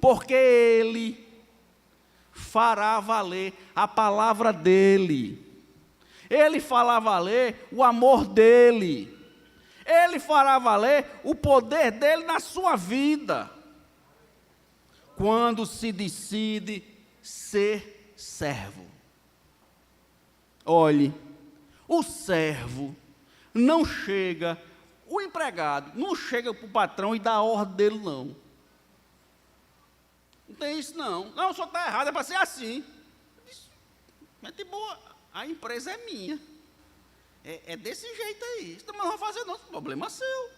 Porque Ele fará valer a palavra dEle. Ele fará valer o amor dEle. Ele fará valer o poder dEle na sua vida. Quando se decide ser servo. Olhe, o servo não chega, o empregado não chega para o patrão e dá a ordem dele, não. Não tem isso, não. Não, o senhor está errado, é para ser assim. Mas de boa, a empresa é minha. É desse jeito aí. Isso não vai fazer, não. Problema seu.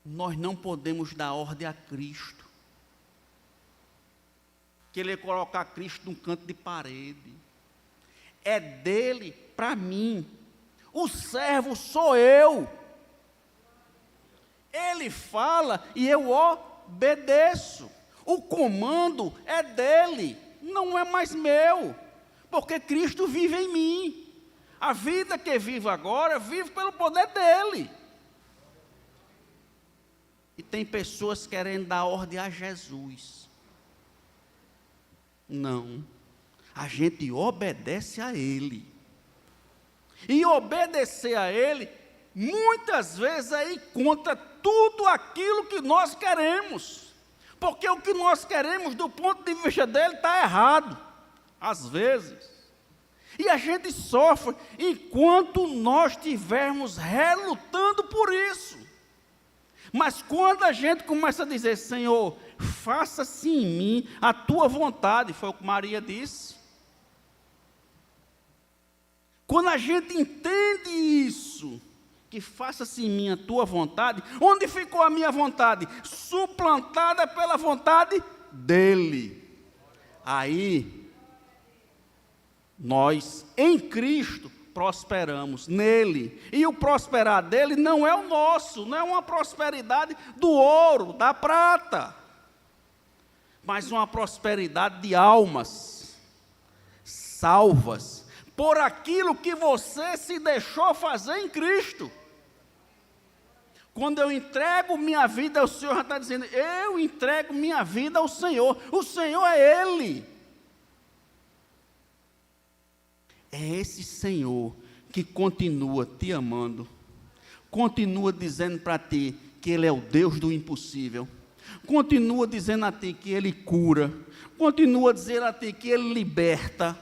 Nós não podemos dar ordem a Cristo. Querer colocar Cristo num canto de parede. É dele para mim. O servo sou eu. Ele fala e eu obedeço. O comando é dele, não é mais meu. Porque Cristo vive em mim. A vida que vivo agora, vivo pelo poder dEle. E tem pessoas querendo dar ordem a Jesus. Não. A gente obedece a Ele. E obedecer a Ele, muitas vezes é ir contra tudo aquilo que nós queremos. Porque o que nós queremos, do ponto de vista dEle, está errado. Às vezes, e a gente sofre enquanto nós estivermos relutando por isso. Mas quando a gente começa a dizer: Senhor, faça-se em mim a tua vontade, foi o que Maria disse. Quando a gente entende isso, que faça-se em mim a tua vontade, onde ficou a minha vontade? Suplantada pela vontade dEle. Aí nós, em Cristo, prosperamos nele. E o prosperar dele não é o nosso, não é uma prosperidade do ouro, da prata, mas uma prosperidade de almas salvas por aquilo que você se deixou fazer em Cristo. Quando eu entrego minha vida ao Senhor, já está dizendo: eu entrego minha vida ao Senhor. O Senhor é Ele. É esse Senhor que continua te amando, continua dizendo para ti que Ele é o Deus do impossível, continua dizendo a ti que Ele cura, continua dizendo a ti que Ele liberta,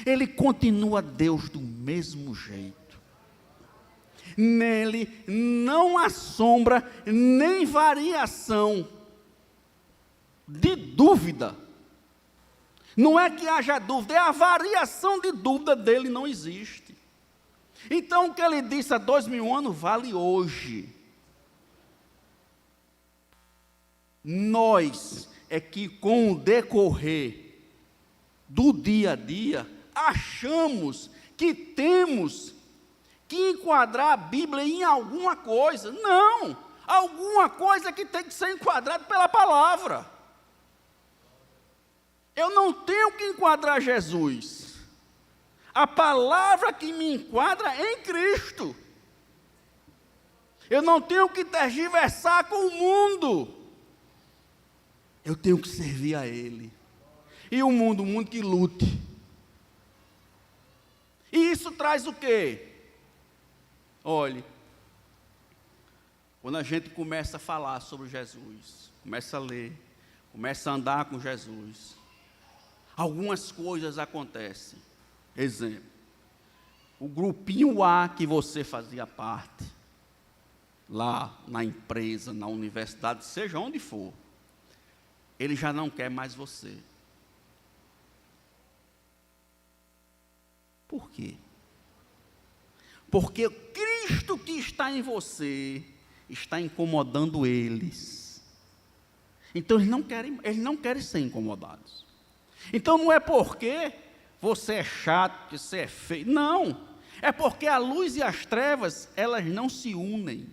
Ele continua Deus do mesmo jeito. Nele não há sombra nem variação de dúvida. Não é que haja dúvida, é a variação de dúvida dele não existe. Então o que ele disse há 2000 anos vale hoje. Nós é que com o decorrer do dia a dia, achamos que temos que enquadrar a Bíblia em alguma coisa. Não, alguma coisa que tem que ser enquadrada pela palavra. Eu não tenho que enquadrar Jesus. A palavra que me enquadra é em Cristo. Eu não tenho que tergiversar com o mundo. Eu tenho que servir a Ele. E o mundo que lute. E isso traz o quê? Olhe, quando a gente começa a falar sobre Jesus, começa a ler, começa a andar com Jesus, algumas coisas acontecem. Exemplo, o grupinho A que você fazia parte, lá na empresa, na universidade, seja onde for, ele já não quer mais você. Por quê? Porque Cristo que está em você está incomodando eles. Então eles não querem ser incomodados. Então não é porque você é chato, que você é feio. Não. É porque a luz e as trevas, elas não se unem.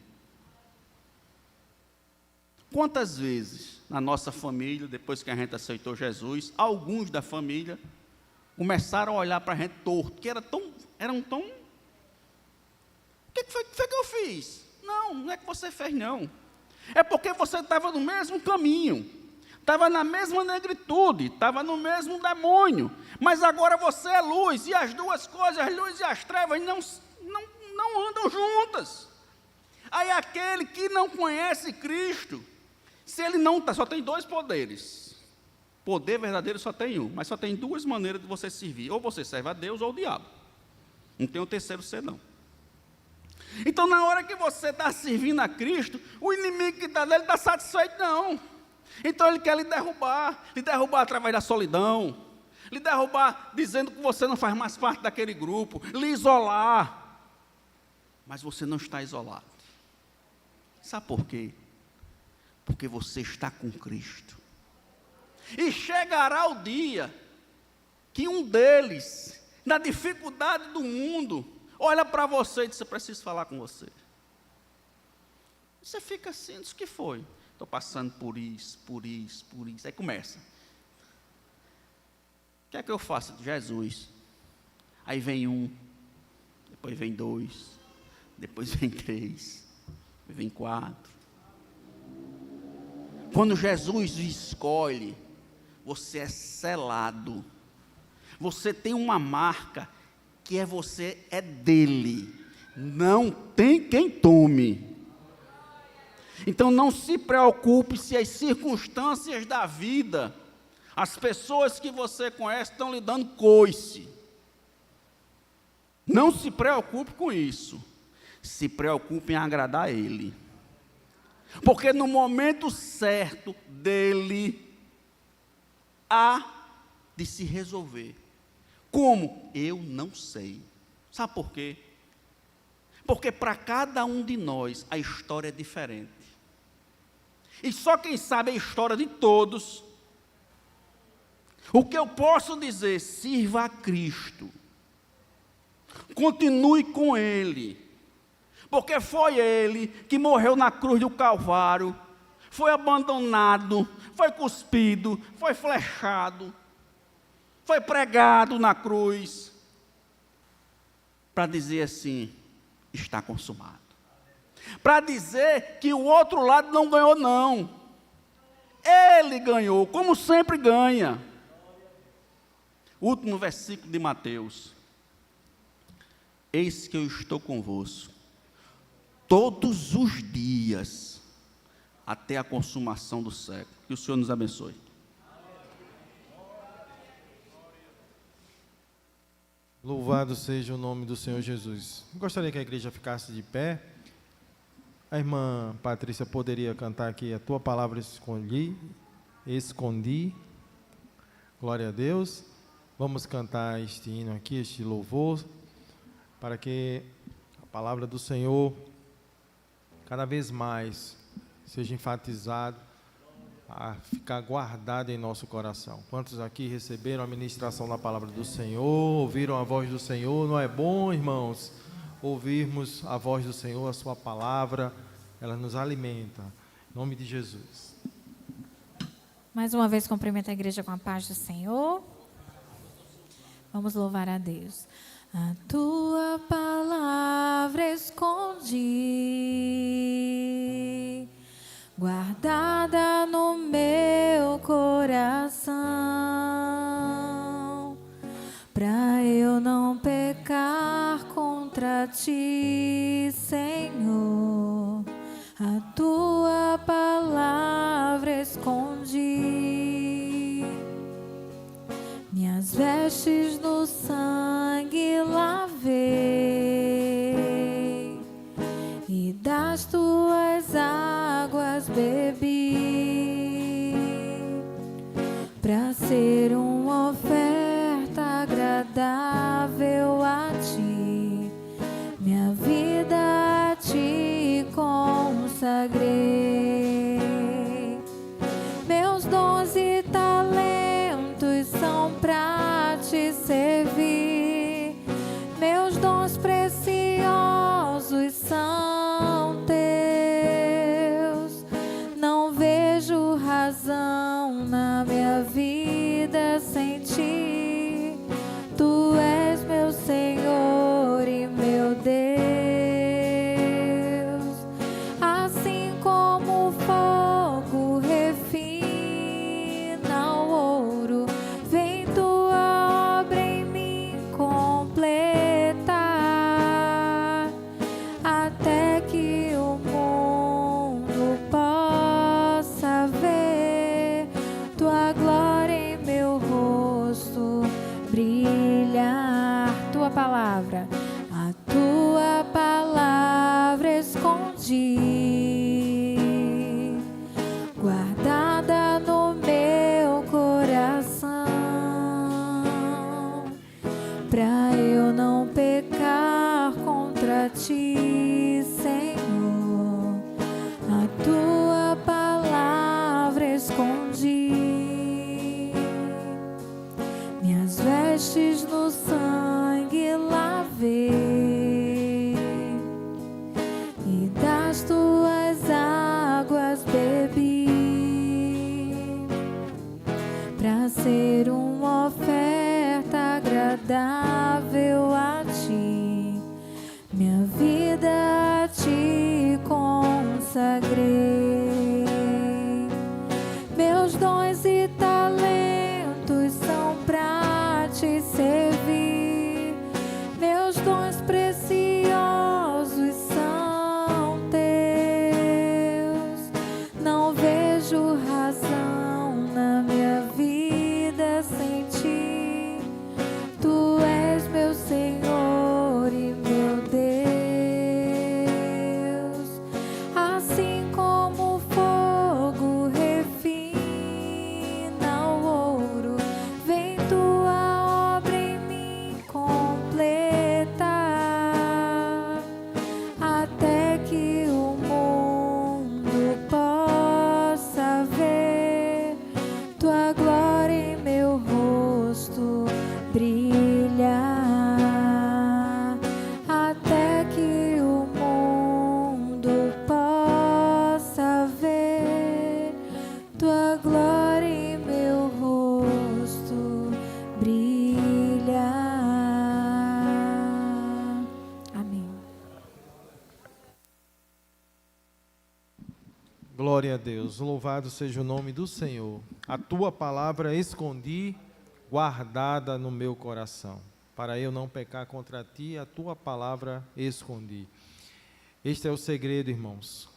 Quantas vezes na nossa família, depois que a gente aceitou Jesus, alguns da família começaram a olhar para a gente torto, que eram tão... O que foi que eu fiz? Não é que você fez, não. É porque você estava no mesmo caminho, estava na mesma negritude, estava no mesmo demônio, mas agora você é luz, e as duas coisas, a luz e as trevas, não andam juntas. Aí aquele que não conhece Cristo, se ele não está, só tem dois poderes. Poder verdadeiro só tem um, mas só tem duas maneiras de você servir. Ou você serve a Deus ou o diabo. Não tem o terceiro ser, não. Então, na hora que você está servindo a Cristo, o inimigo que está dele está satisfeito, não. Então, ele quer lhe derrubar através da solidão, lhe derrubar dizendo que você não faz mais parte daquele grupo, lhe isolar. Mas você não está isolado. Sabe por quê? Porque você está com Cristo. E chegará o dia que um deles, na dificuldade do mundo, olha para você e diz: eu preciso falar com você. Você fica assim, diz: o que foi? Estou passando por isso. Aí começa. O que é que eu faço? Jesus. Aí vem um, depois vem dois, depois vem três, depois vem quatro. Quando Jesus escolhe, você é selado. Você tem uma marca que você é dele. Não tem quem tome. Então não se preocupe se as circunstâncias da vida, as pessoas que você conhece estão lhe dando coice. Não se preocupe com isso. Se preocupe em agradar a Ele. Porque no momento certo dele, há de se resolver. Como? Eu não sei. Sabe por quê? Porque para cada um de nós a história é diferente. E só quem sabe a história de todos. O que eu posso dizer? Sirva a Cristo. Continue com Ele. Porque foi Ele que morreu na cruz do Calvário, foi abandonado, foi cuspido, foi flechado, foi pregado na cruz, para dizer assim: está consumado. Para dizer que o outro lado não ganhou, não. Ele ganhou, como sempre ganha. Último versículo de Mateus. eis que eu estou convosco todos os dias, até a consumação do século. Que o Senhor nos abençoe. Louvado seja o nome do Senhor Jesus. Gostaria que a igreja ficasse de pé. A irmã Patrícia poderia cantar aqui: a tua palavra escondi. Glória a Deus. Vamos cantar este hino aqui, este louvor, para que a palavra do Senhor cada vez mais seja enfatizada, a ficar guardada em nosso coração. Quantos aqui receberam a ministração da palavra do Senhor, ouviram a voz do Senhor? Não é bom, irmãos, ouvirmos a voz do Senhor, a sua palavra, ela nos alimenta. Em nome de Jesus. Mais uma vez cumprimento a igreja com a paz do Senhor. Vamos louvar a Deus. A tua palavra escondi, guardada no meu coração, pra eu não pecar contra ti, Senhor. A tua palavra escondi, minhas vestes no sangue lavei, e das tuas águas bebi, pra ser uma oferta agradável a ti, minha vida a ti consagrei. Meus dons e talentos são pra te servir, meus dons preciosos são teus. Não vejo razão na minha vida sem ti. Tu és meu Senhor e meu Deus. Assim como o fogo refina o ouro, vem tua obra em mim completar, até que o mundo possa ver tua glória em meu rosto brilhar. Tua palavra, a tua palavra escondi, guardada no meu coração, pra eu não pecar contra ti, Senhor. A tua palavra escondi, minhas vestes no sangue lavei, e das tuas águas bebi, pra ser uma oferta agradável a ti, minha vida a ti consagrei. Meus dons e talentos são pra te servir, meus dons preciosos são teus. Não vejo razão na minha vida sem ti. Tu és meu Senhor e meu Deus. Assim como o fogo refina o ouro, vem tua obra em mim completar, até que o mundo possa ver tua glória em meu rosto brilhar, até que o mundo possa ver tua glória em meu rosto brilhar. Amém. Glória a Deus, louvado seja o nome do Senhor. A tua palavra escondi, guardada no meu coração. para eu não pecar contra ti, a tua palavra escondi. Este é o segredo, irmãos,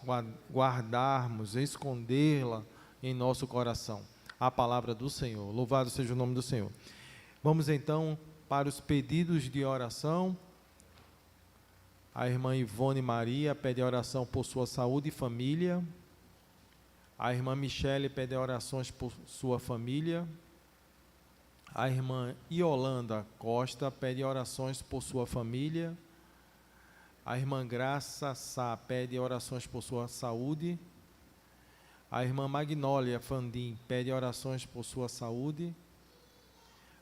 guardarmos, escondê-la em nosso coração, a palavra do Senhor. Louvado seja o nome do Senhor. Vamos então para os pedidos de oração. A irmã Ivone Maria pede oração por sua saúde e família. A irmã Michele pede orações por sua família. A irmã Iolanda Costa pede orações por sua família. A irmã Graça Sá pede orações por sua saúde. A irmã Magnólia Fandim pede orações por sua saúde.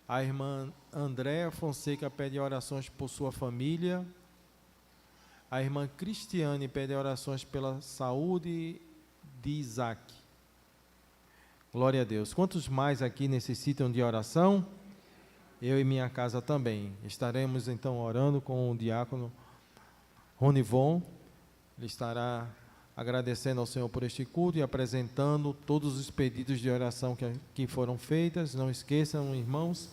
A irmã Andréa Fonseca pede orações por sua família. A irmã Cristiane pede orações pela saúde de Isaac. Glória a Deus. Quantos mais aqui necessitam de oração? Eu e minha casa também. Estaremos então orando com o diácono Ronivon. Ele estará agradecendo ao Senhor por este culto e apresentando todos os pedidos de oração que foram feitas. Não esqueçam, irmãos,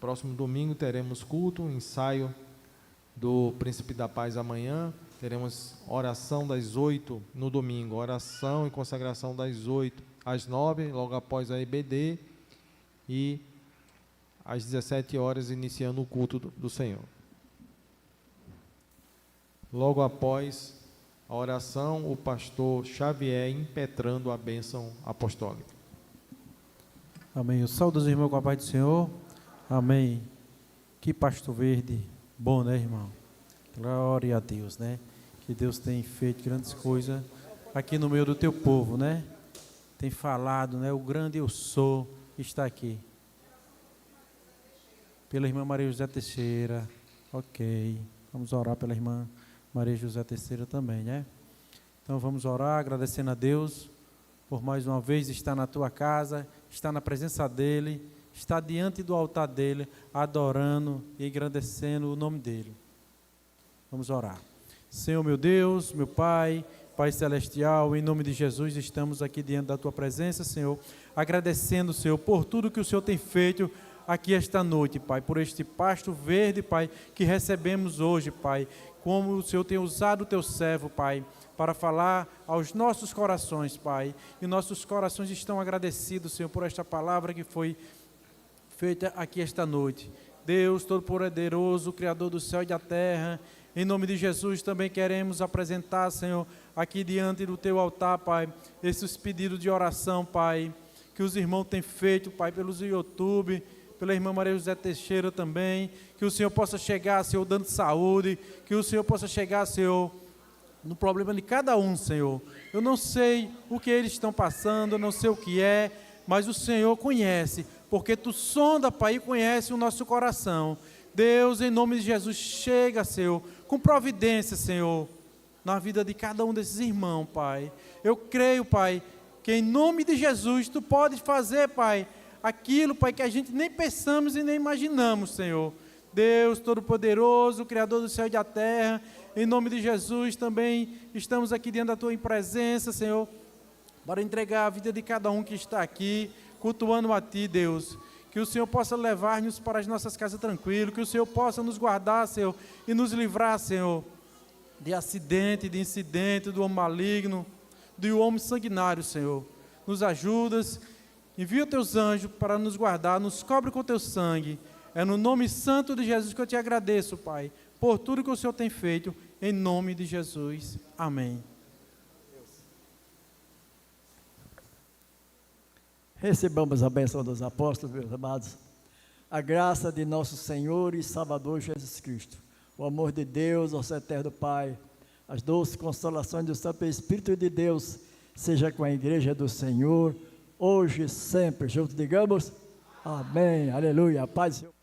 próximo domingo teremos culto, ensaio do Príncipe da Paz amanhã. Teremos oração das 8 no domingo, oração e consagração das 8 às 9, logo após a EBD, e às 17 horas iniciando o culto do Senhor. Logo após a oração, o pastor Xavier impetrando a bênção apostólica. Amém. Eu saúdo os irmãos com a paz do Senhor. Amém. Que pasto verde bom, né, irmão? Glória a Deus, né? Que Deus tem feito grandes coisas aqui no meio do teu povo, né? Tem falado, né? O grande eu sou está aqui. Pela irmã Maria José Teixeira. Ok. Vamos orar pela irmã Maria José Teixeira também, né? Então vamos orar agradecendo a Deus por mais uma vez estar na tua casa, estar na presença dEle, estar diante do altar dEle, adorando e agradecendo o nome dEle. Vamos orar. Senhor meu Deus, meu Pai, Pai Celestial, em nome de Jesus, estamos aqui diante da Tua presença, Senhor, agradecendo, Senhor, por tudo que o Senhor tem feito aqui esta noite, Pai, por este pasto verde, Pai, que recebemos hoje, Pai, como o Senhor tem usado o Teu servo, Pai, para falar aos nossos corações, Pai, e nossos corações estão agradecidos, Senhor, por esta palavra que foi feita aqui esta noite. Deus Todo-Poderoso, Criador do céu e da terra, em nome de Jesus também queremos apresentar, Senhor, aqui diante do Teu altar, Pai, esses pedidos de oração, Pai, que os irmãos têm feito, Pai, pelos YouTube, pela irmã Maria José Teixeira também, que o Senhor possa chegar, Senhor, dando saúde, que o Senhor possa chegar, Senhor, no problema de cada um, Senhor. Eu não sei o que eles estão passando, eu não sei o que é, mas o Senhor conhece, porque Tu sonda, Pai, e conhece o nosso coração. Deus, em nome de Jesus, chega, Senhor, com providência, Senhor, na vida de cada um desses irmãos, Pai. Eu creio, Pai, que em nome de Jesus, Tu podes fazer, Pai, aquilo, Pai, que a gente nem pensamos e nem imaginamos, Senhor. Deus Todo-Poderoso, Criador do céu e da terra, em nome de Jesus também estamos aqui diante da Tua presença, Senhor, para entregar a vida de cada um que está aqui, cultuando a Ti, Deus. Que o Senhor possa levar-nos para as nossas casas tranquilo, que o Senhor possa nos guardar, Senhor, e nos livrar, Senhor, de acidente, de incidente, do homem maligno, do homem sanguinário, Senhor. Nos ajudas, envia Teus anjos para nos guardar, nos cobre com Teu sangue. É no nome santo de Jesus que eu Te agradeço, Pai, por tudo que o Senhor tem feito, em nome de Jesus. Amém. Recebamos a bênção dos apóstolos, meus amados. A graça de nosso Senhor e Salvador Jesus Cristo, o amor de Deus, nosso eterno Pai, as doces consolações do Santo Espírito de Deus, seja com a igreja do Senhor, hoje e sempre. Juntos digamos, amém, aleluia, paz do Senhor.